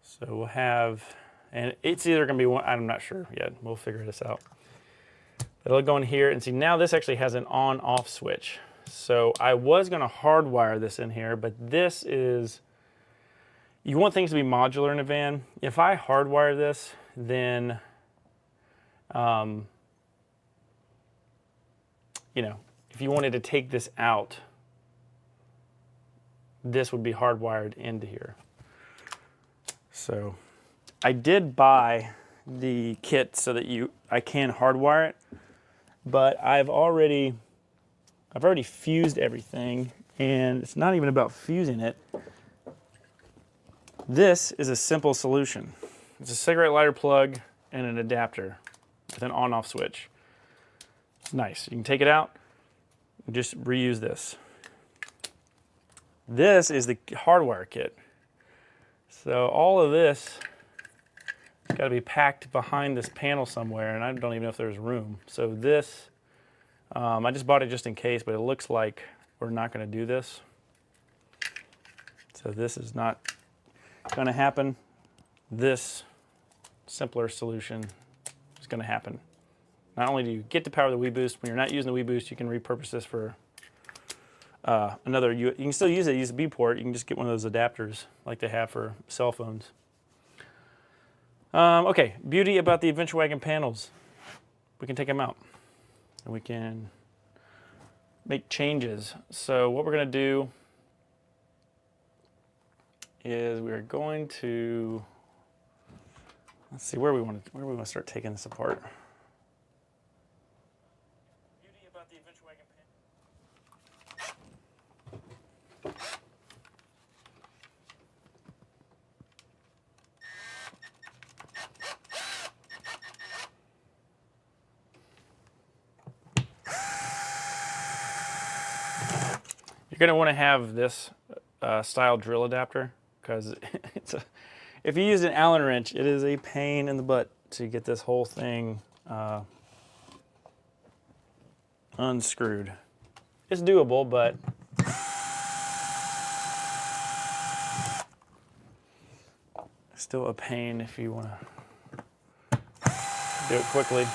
So we'll have, and it's either going to be one, I'm not sure yet. We'll figure this out. It'll go in here and see now this actually has an on-off switch. So I was going to hardwire this in here, but this is, you want things to be modular in a van. If I hardwire this, then, you know, if you wanted to take this out, this would be hardwired into here. So I did buy the kit so that I can hardwire it, but I've already fused everything, and it's not even about fusing it. This is a simple solution. It's a cigarette lighter plug and an adapter with an on-off switch. It's nice. You can take it out and just reuse this. This is the hardwire kit. So all of this has got to be packed behind this panel somewhere, and I don't even know if there's room. So this, I just bought it just in case, but it looks like we're not going to do this. So this is not going to happen. This simpler solution is going to happen. Not only do you get to power the WeBoost, when you're not using the WeBoost, you can repurpose this for another, you can still use a USB port. You can just get one of those adapters like they have for cell phones. Okay, beauty about the Adventure Wagon panels. We can take them out and we can make changes. So what we're going to do is we're going to, let's see where we want to start taking this apart. Beauty about the Adventure Wagon You're going to want to have this style drill adapter, because if you use an Allen wrench, it is a pain in the butt to get this whole thing unscrewed. It's doable, but still a pain if you want to do it quickly.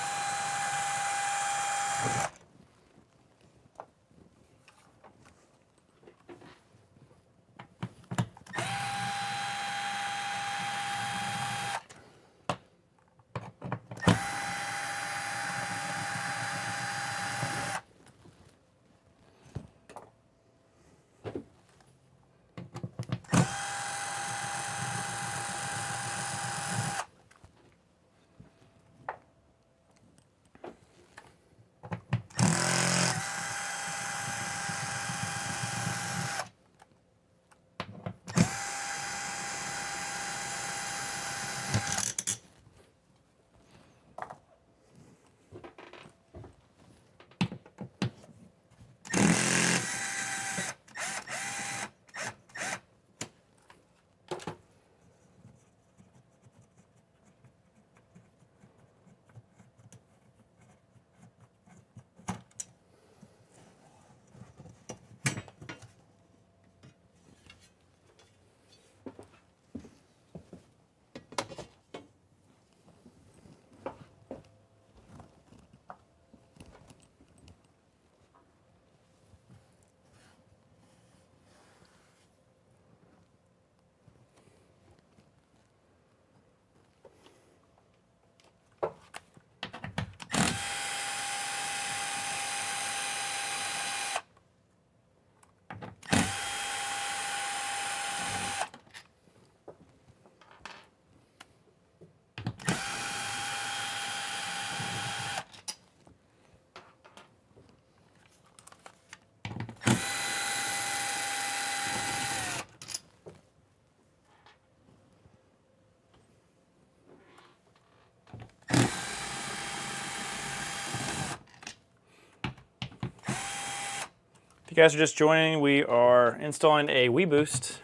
If you guys are just joining, we are installing a WeBoost.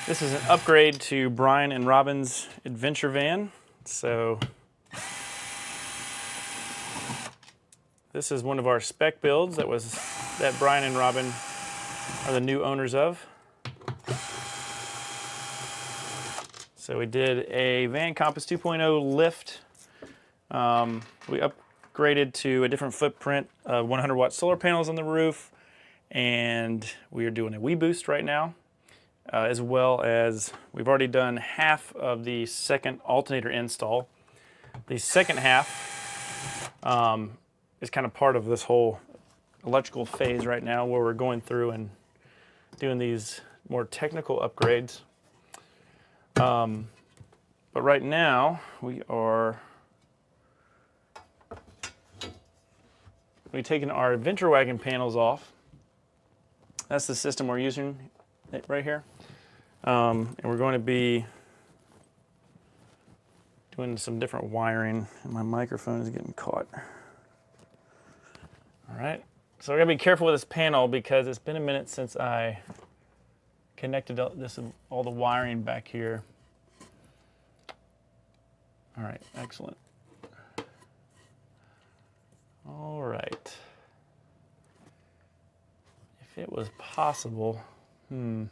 This is an upgrade to Brian and Robin's adventure van. So this is one of our spec builds that Brian and Robin are the new owners of. So we did a Van Compass 2.0 lift. We upgraded to a different footprint of 100-watt solar panels on the roof, and we are doing a WeBoost right now, as well as we've already done half of the second alternator install. The second half is kind of part of this whole electrical phase right now, where we're going through and doing these more technical upgrades. But right now we're taking our adventure wagon panels off. That's the system we're using right here. And we're going to be doing some different wiring, and my microphone is getting caught. All right, so we're gonna be careful with this panel because it's been a minute since I connected all the wiring back here. All right, excellent. All right. If it was possible, let's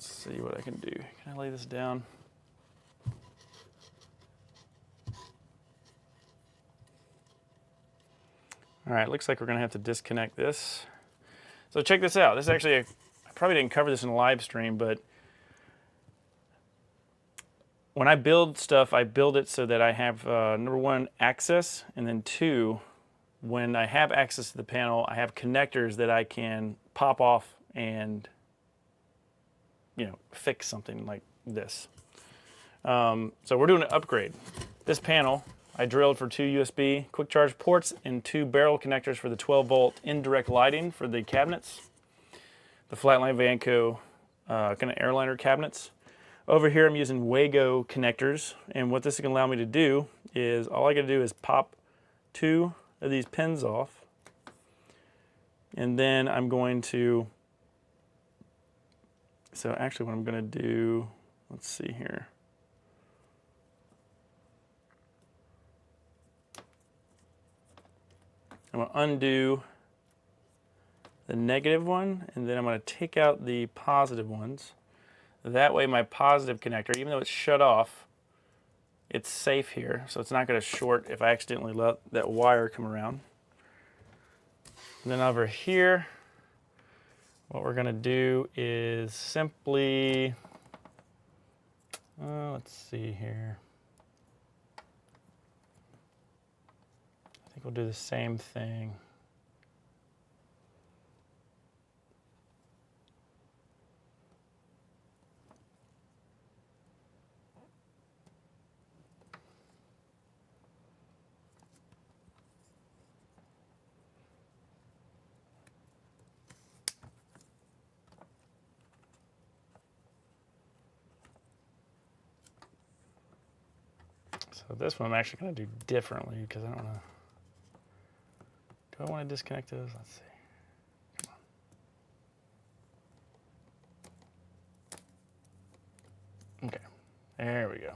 see what I can do. Can I lay this down? All right, looks like we're gonna have to disconnect this. So check this out. This is actually, I probably didn't cover this in a live stream, but when I build stuff, I build it so that I have, number one, access, and then two, when I have access to the panel, I have connectors that I can pop off and, fix something like this. So we're doing an upgrade. This panel, I drilled for 2 USB quick charge ports and 2 barrel connectors for the 12-volt indirect lighting for the cabinets, the Flatline Vanco kind of airliner cabinets. Over here I'm using Wago connectors, and what this is going to allow me to do is all I got to do is pop 2 of these pins off, and then I'm going to, so actually what I'm going to do, let's see here. I'm going to undo the negative one, and then I'm going to take out the positive ones. That way my positive connector, even though it's shut off, it's safe here, so it's not going to short if I accidentally let that wire come around. And then over here, what we're going to do is simply, let's see here. I think we'll do the same thing. So this one I'm actually going to do differently because I don't want to. Do I want to disconnect those? Let's see. Come on. Okay, there we go.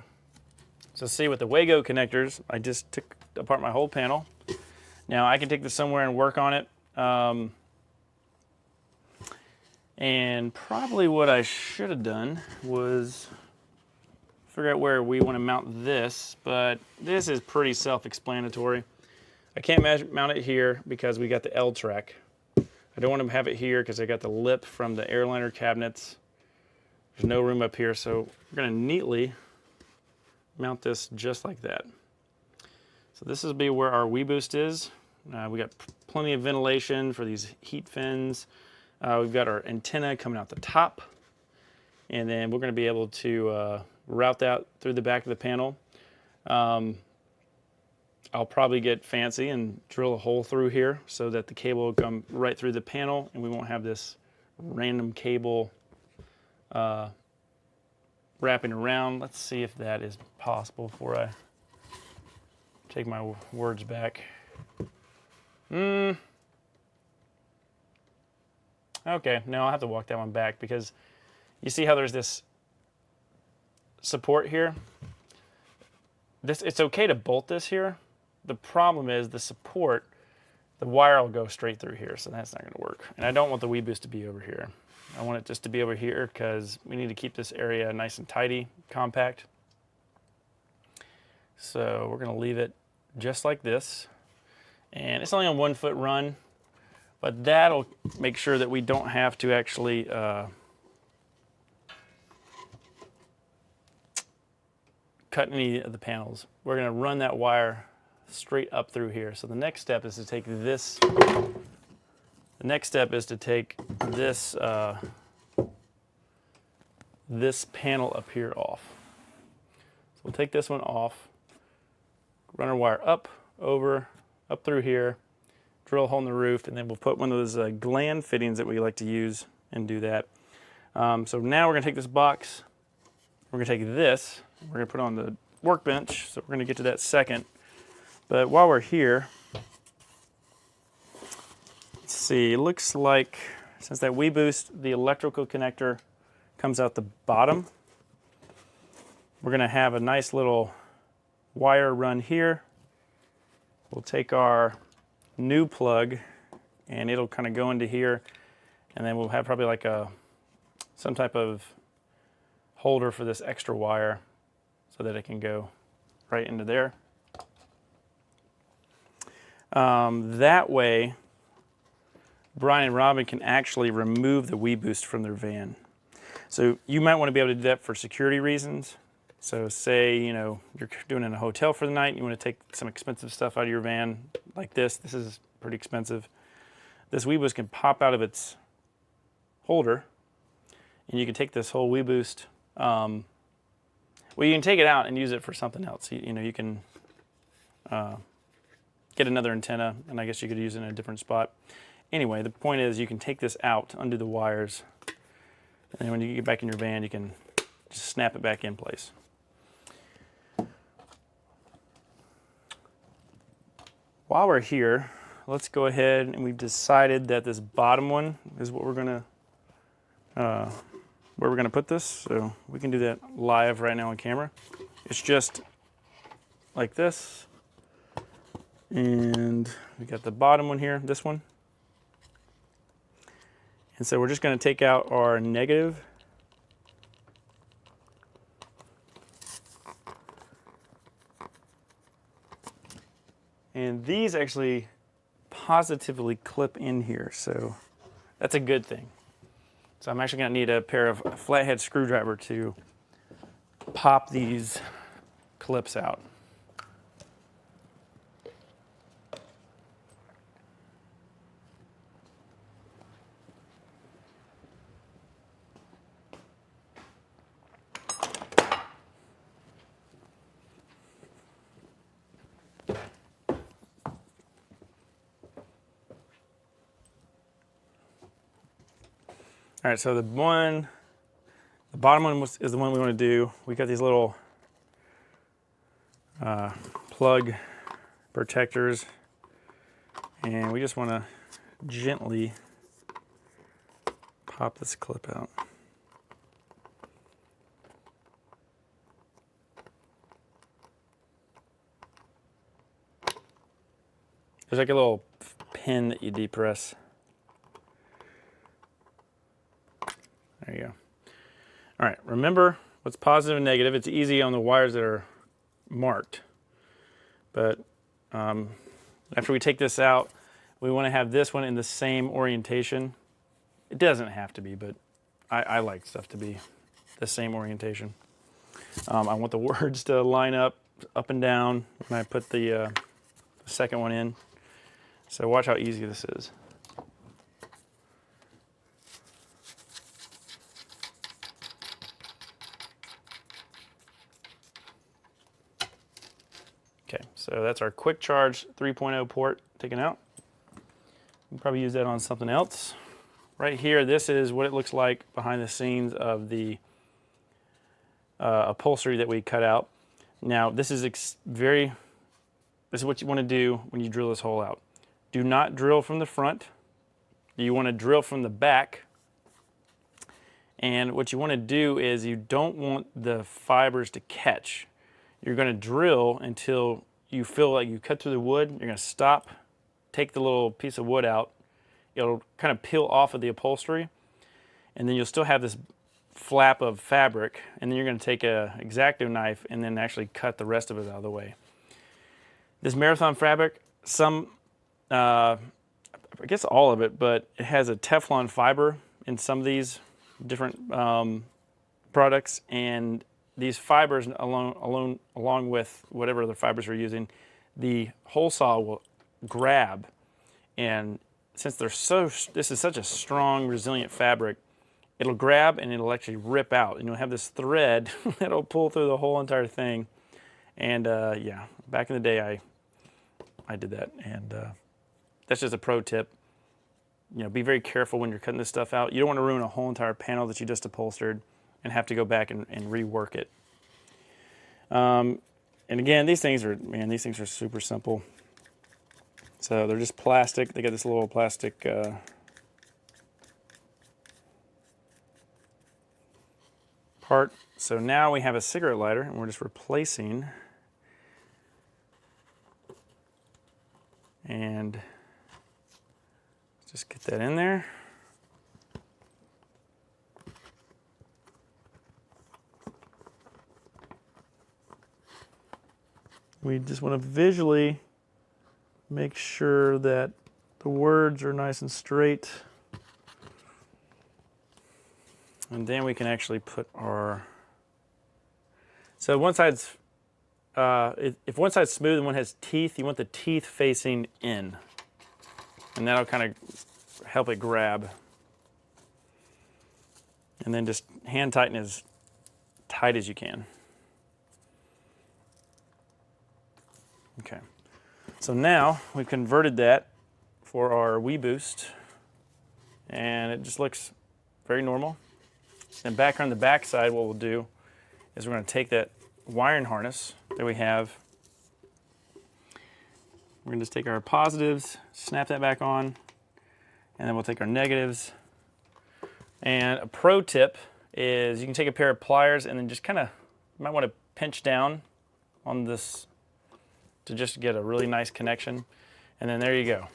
So see, with the Wago connectors, I just took apart my whole panel. Now I can take this somewhere and work on it. And probably what I should have done was figure out where we want to mount this, but this is pretty self-explanatory. I can't mount it here because we got the L track. I don't want to have it here because I got the lip from the airliner cabinets. There's no room up here, so we're going to neatly mount this just like that. So this will be where our WeBoost is. We got plenty of ventilation for these heat fins. We've got our antenna coming out the top, and then we're going to be able to route that through the back of the panel. I'll probably get fancy and drill a hole through here so that the cable will come right through the panel and we won't have this random cable wrapping around. Let's see if that is possible before I take my words back. Okay, no, I'll have to walk that one back because you see how there's this support here? It's okay to bolt this here. The problem is the support, the wire will go straight through here, so that's not going to work. And I don't want the WeBoost to be over here. I want it just to be over here because we need to keep this area nice and tidy, compact. So we're going to leave it just like this. And it's only on 1 foot run, but that'll make sure that we don't have to actually cut any of the panels. We're going to run that wire straight up through here. So the next step is to take this. The next step is to take this this panel up here off. So we'll take this one off, run our wire up, over, up through here, drill a hole in the roof, and then we'll put one of those gland fittings that we like to use and do that. So now we're going to take this box, we're going to take this, we're going to put it on the workbench, so we're going to get to that second. But while we're here, let's see, it looks like since that WeBoost, the electrical connector comes out the bottom, we're going to have a nice little wire run here. We'll take our new plug and it'll kind of go into here, and then we'll have probably like some type of holder for this extra wire so that it can go right into there. That way Brian and Robin can actually remove the WeBoost from their van. So you might want to be able to do that for security reasons. So say, you know, you're doing it in a hotel for the night, you want to take some expensive stuff out of your van like this. This is pretty expensive. This WeBoost can pop out of its holder, and you can take this whole WeBoost. Well, you can take it out and use it for something else. You know, you can get another antenna, and I guess you could use it in a different spot. Anyway, the point is you can take this out, undo the wires, and then when you get back in your van, you can just snap it back in place. While we're here, let's go ahead, and we've decided that this bottom one is what we're gonna, where we're gonna put this. So we can do that live right now on camera. It's just like this, and we got the bottom one here, this one. And so we're just going to take out our negative. And these actually positively clip in here, so that's a good thing. So I'm actually going to need a pair of flathead screwdriver to pop these clips out. All right, so the bottom one is the one we want to do. We got these little plug protectors, and we just want to gently pop this clip out. There's like a little pin that you depress. There you go. All right, remember what's positive and negative. It's easy on the wires that are marked. But after we take this out, we want to have this one in the same orientation. It doesn't have to be, but I like stuff to be the same orientation. I want the words to line up and down when I put the second one in. So watch how easy this is. Okay, so that's our quick charge 3.0 port taken out. We'll probably use that on something else. Right here, this is what it looks like behind the scenes of the upholstery that we cut out. Now, this is very this is what you want to do when you drill this hole out. Do not drill from the front. You want to drill from the back. And what you want to do is you don't want the fibers to catch. You're going to drill until you feel like you cut through the wood. You're going to stop, take the little piece of wood out. It'll kind of peel off of the upholstery, and then you'll still have this flap of fabric, and then you're going to take a X-Acto knife and then actually cut the rest of it out of the way. This Marathon fabric, I guess all of it, but it has a Teflon fiber in some of these different products, and these fibers along with whatever other fibers we're using, the hole saw will grab, and since this is such a strong, resilient fabric, it'll grab and it'll actually rip out, and you'll have this thread that'll pull through the whole entire thing. And yeah, back in the day, I did that, and that's just a pro tip. You know, be very careful when you're cutting this stuff out. You don't want to ruin a whole entire panel that you just upholstered and have to go back and rework it. And again, these things are super simple. So they're just plastic. They got this little plastic part. So now we have a cigarette lighter, and we're just replacing. And just get that in there. We just want to visually make sure that the words are nice and straight. And then we can actually put our, so one side's, if one side's smooth and one has teeth, you want the teeth facing in. And that'll kind of help it grab. And then just hand tighten as tight as you can. Okay. So now we've converted that for our WeBoost, and it just looks very normal. And back on the back side, what we'll do is we're going to take that wiring harness that we have. We're going to just take our positives, snap that back on, and then we'll take our negatives. And a pro tip is you can take a pair of pliers and then just kind of, you might want to pinch down on this to just get a really nice connection. And then there you go.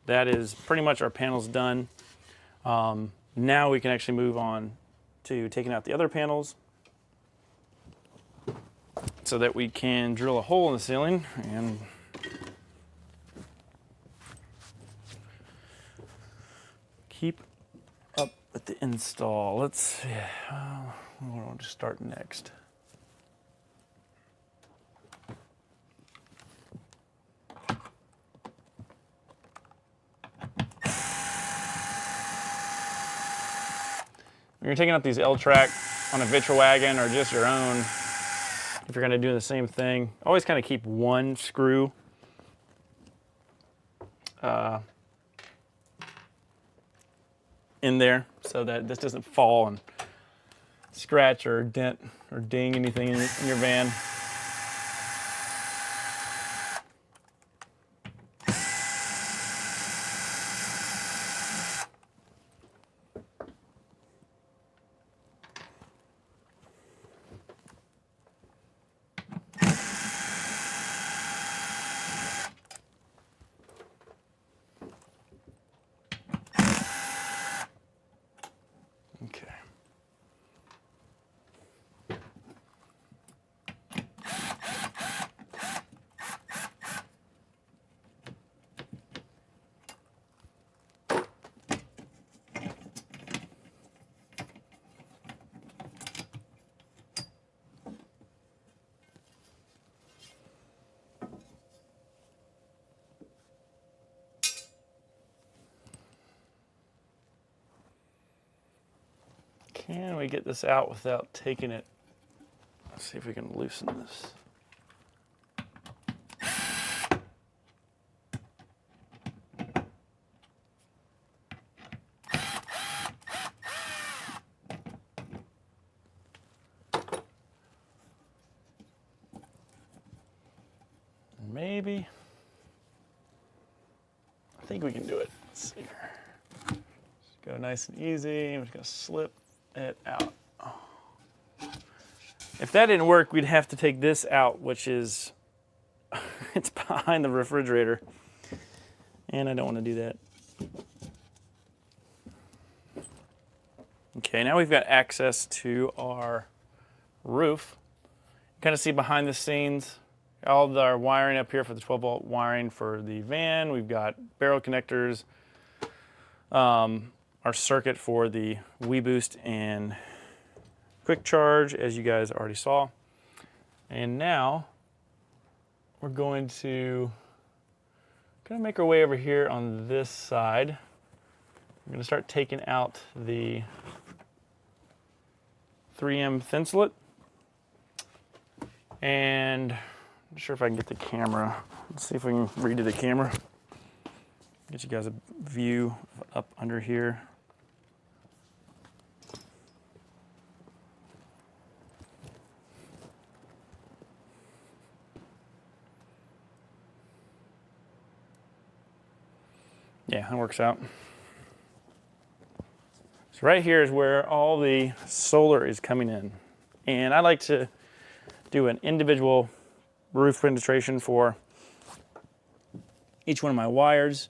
That is pretty much our panels done. Now we can actually move on to taking out the other panels so that we can drill a hole in the ceiling and keep up with the install. Let's see, we'll just start next. When you're taking out these L-track on a Vitro-Wagon or just your own, if you're going to do the same thing, always kind of keep one screw in there so that this doesn't fall and scratch or dent or ding anything in your van. Okay. Can we get this out without taking it? Let's see if we can loosen this. maybe. I think we can do it. Let's see here. Just go nice and easy. I'm just gonna slip it out. Oh. If that didn't work, we'd have to take this out, which is, it's behind the refrigerator. And I don't want to do that. Okay, now we've got access to our roof. Kind of see behind the scenes, all of our wiring up here for the 12-volt wiring for the van. We've got barrel connectors, our circuit for the WeBoost and quick charge, as you guys already saw. And now we're going to make our way over here on this side. We're going to start taking out the 3M thin slit. And I'm not sure if I can get the camera. Let's see if we can redo the camera. Get you guys a view up under here. Yeah, that works out. So right here is where all the solar is coming in. And I like to do an individual roof penetration for each one of my wires.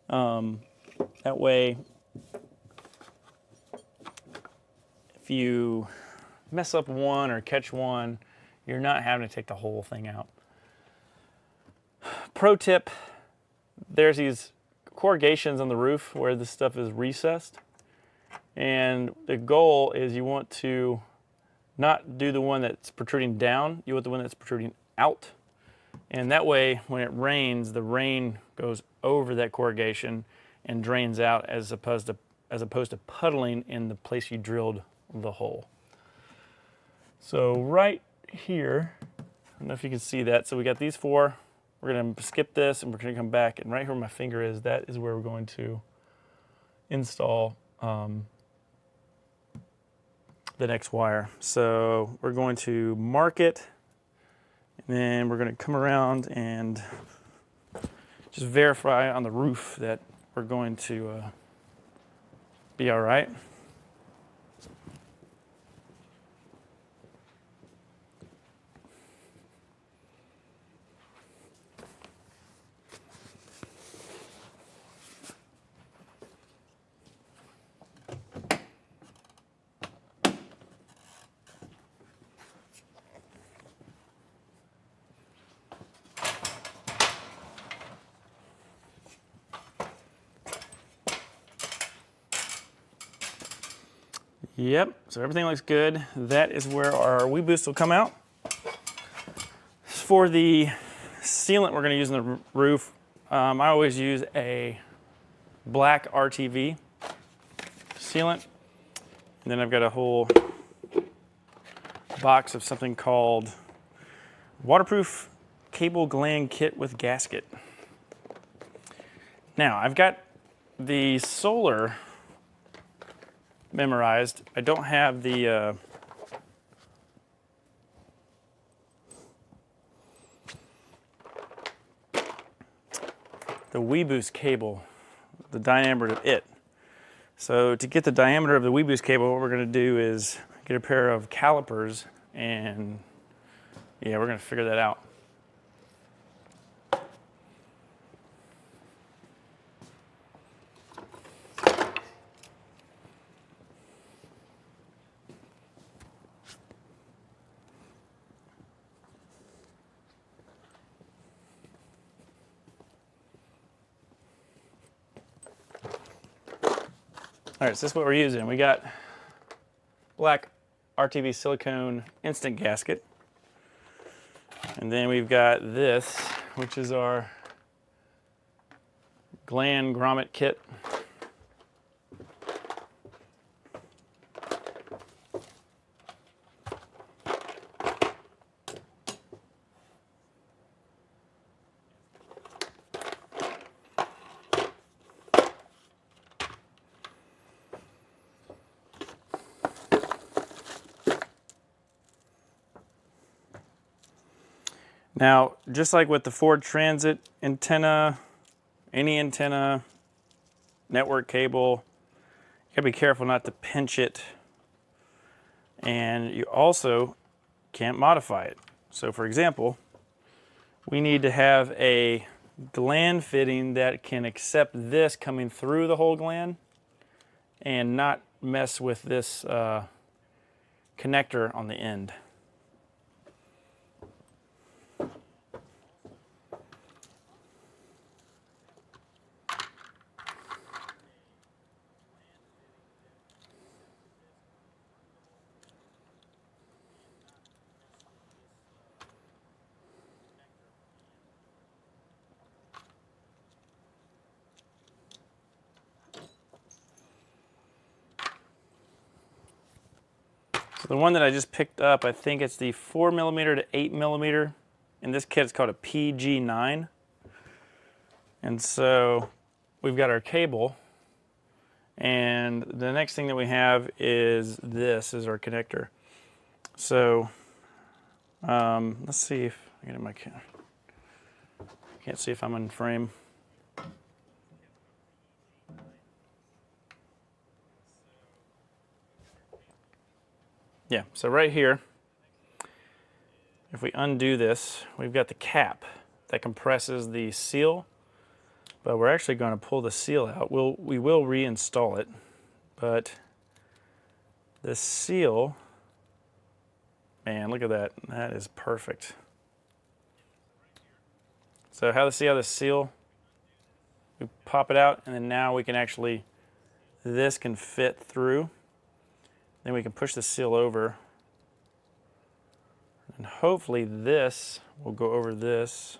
That way, if you mess up one or catch one, you're not having to take the whole thing out. Pro tip, there's these corrugations on the roof where this stuff is recessed. And the goal is you want to not do the one that's protruding down, you want the one that's protruding out. And that way, when it rains, the rain goes over that corrugation and drains out as opposed to puddling in the place you drilled the hole. So right here, I don't know if you can see that. So we got these four. We're going to skip this and we're going to come back. And right here where my finger is, that is where we're going to install the next wire. So we're going to mark it, and then we're going to come around and just verify on the roof that we're going to be all right. Yep, so everything looks good. That is where our WeBoost will come out. For the sealant we're going to use in the roof, I always use a black RTV sealant. And then I've got a whole box of something called waterproof cable gland kit with gasket. Now, I've got the solar memorized. I don't have the WeBoost cable, the diameter of it. So to get the diameter of the WeBoost cable, what we're going to do is get a pair of calipers, and yeah, we're going to figure that out. All right, so this is what we're using. We got black RTV silicone instant gasket. And then we've got this, which is our gland grommet kit. Now, just like with the Ford Transit antenna, any antenna, network cable, you gotta be careful not to pinch it. And you also can't modify it. So for example, we need to have a gland fitting that can accept this coming through the whole gland and not mess with this connector on the end. So the one that I just picked up, I think it's the 4mm to 8mm. In this kit, it's called a PG9. And so we've got our cable. And the next thing that we have is this is our connector. So let's see if I get in my camera. Can't see if I'm in frame. Yeah, so right here, if we undo this, we've got the cap that compresses the seal, but we're actually going to pull the seal out. We will reinstall it, but the seal, man, look at that. That is perfect. So see how the seal, we pop it out, and then now we can actually, this can fit through. Then we can push the seal over, and hopefully this will go over this.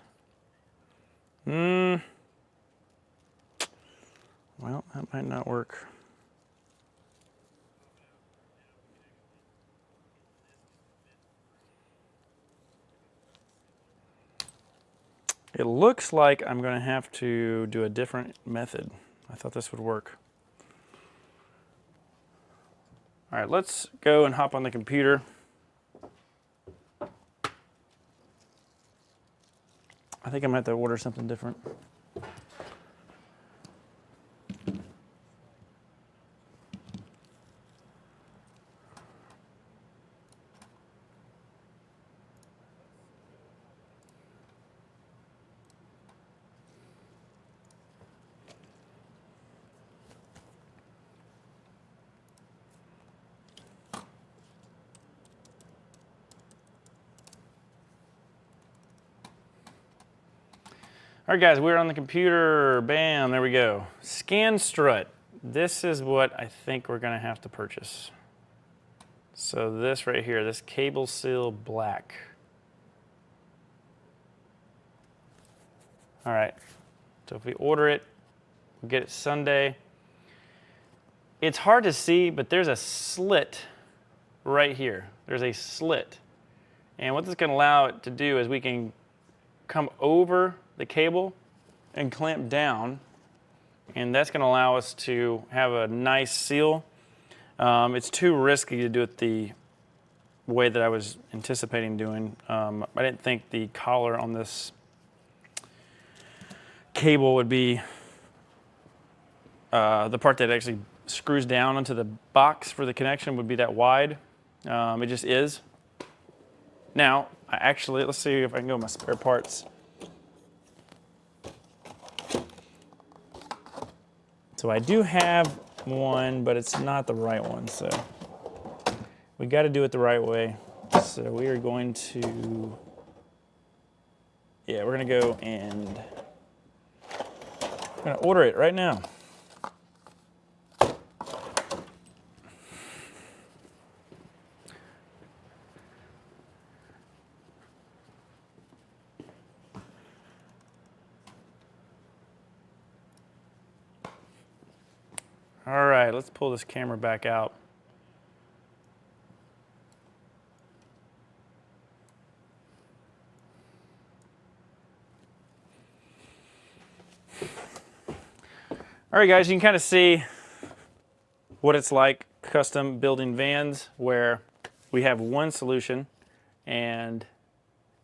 Well, that might not work. It looks like I'm going to have to do a different method. I thought this would work. All right, let's go and hop on the computer. I think I might have to order something different. All right, guys, we're on the computer. Bam, there we go. Scan strut. This is what I think we're gonna have to purchase. So this right here, this cable seal black. All right, so if we order it, we'll get it Sunday. It's hard to see, but there's a slit right here. There's a slit. And what this is gonna allow it to do is we can come over the cable and clamp down, and that's going to allow us to have a nice seal. It's too risky to do it the way that I was anticipating doing. I didn't think the collar on this cable would be the part that actually screws down onto the box for the connection would be that wide. It just is. Now, let's see if I can go with my spare parts. So I do have one, but it's not the right one, so we got to do it the right way. So we are going to, we're going to go and I'm going to order it right now. All right, let's pull this camera back out. All right, guys, you can kind of see what it's like custom building vans where we have one solution and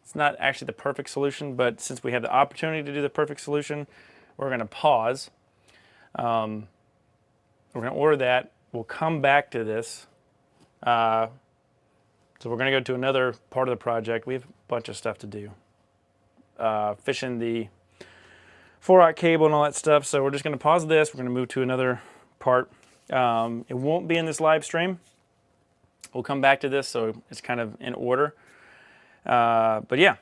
It's not actually the perfect solution, but since we have the opportunity to do the perfect solution, we're going to pause. We're going to order that. We'll come back to this. So we're going to go to another part of the project. We have a bunch of stuff to do. Fishing the 4-aught cable and all that stuff. So we're just going to pause this. We're going to move to another part. It won't be in this live stream. We'll come back to this, so it's kind of in order. But yeah,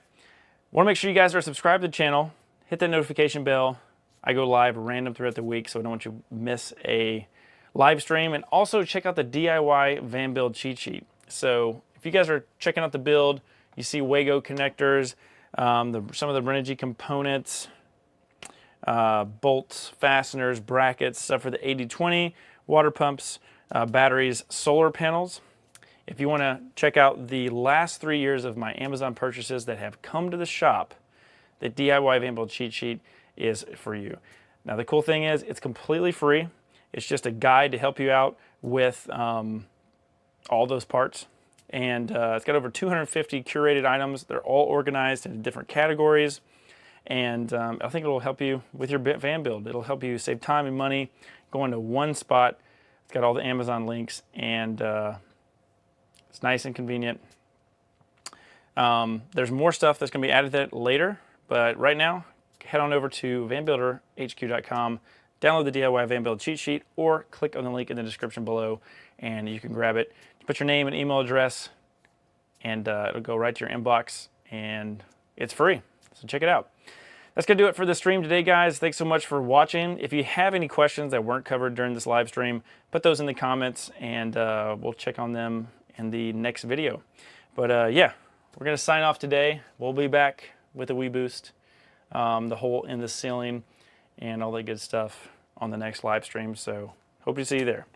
want to make sure you guys are subscribed to the channel. Hit that notification bell. I go live random throughout the week, so I don't want you to miss a live stream. And also check out the DIY van build cheat sheet. So if you guys are checking out the build, you see Wago connectors, some of the Renogy components, bolts, fasteners, brackets, stuff for the 80/20, water pumps, batteries, solar panels. If you want to check out the last 3 years of my Amazon purchases that have come to the shop, the DIY van build cheat sheet is for you. Now the cool thing is it's completely free. It's just a guide to help you out with all those parts. And it's got over 250 curated items. They're all organized into different categories. And I think it'll help you with your van build. It'll help you save time and money going to one spot. It's got all the Amazon links, and it's nice and convenient. There's more stuff that's going to be added to that later, but right now, head on over to vanbuilderhq.com, download the DIY Van Build cheat sheet, or click on the link in the description below, and you can grab it. Put your name and email address, and it'll go right to your inbox, and it's free, so check it out. That's going to do it for the stream today, guys. Thanks so much for watching. If you have any questions that weren't covered during this live stream, put those in the comments, and we'll check on them in the next video. But yeah, we're going to sign off today. We'll be back with the WeBoost, the hole in the ceiling, and all that good stuff on the next live stream. So hope to see you there.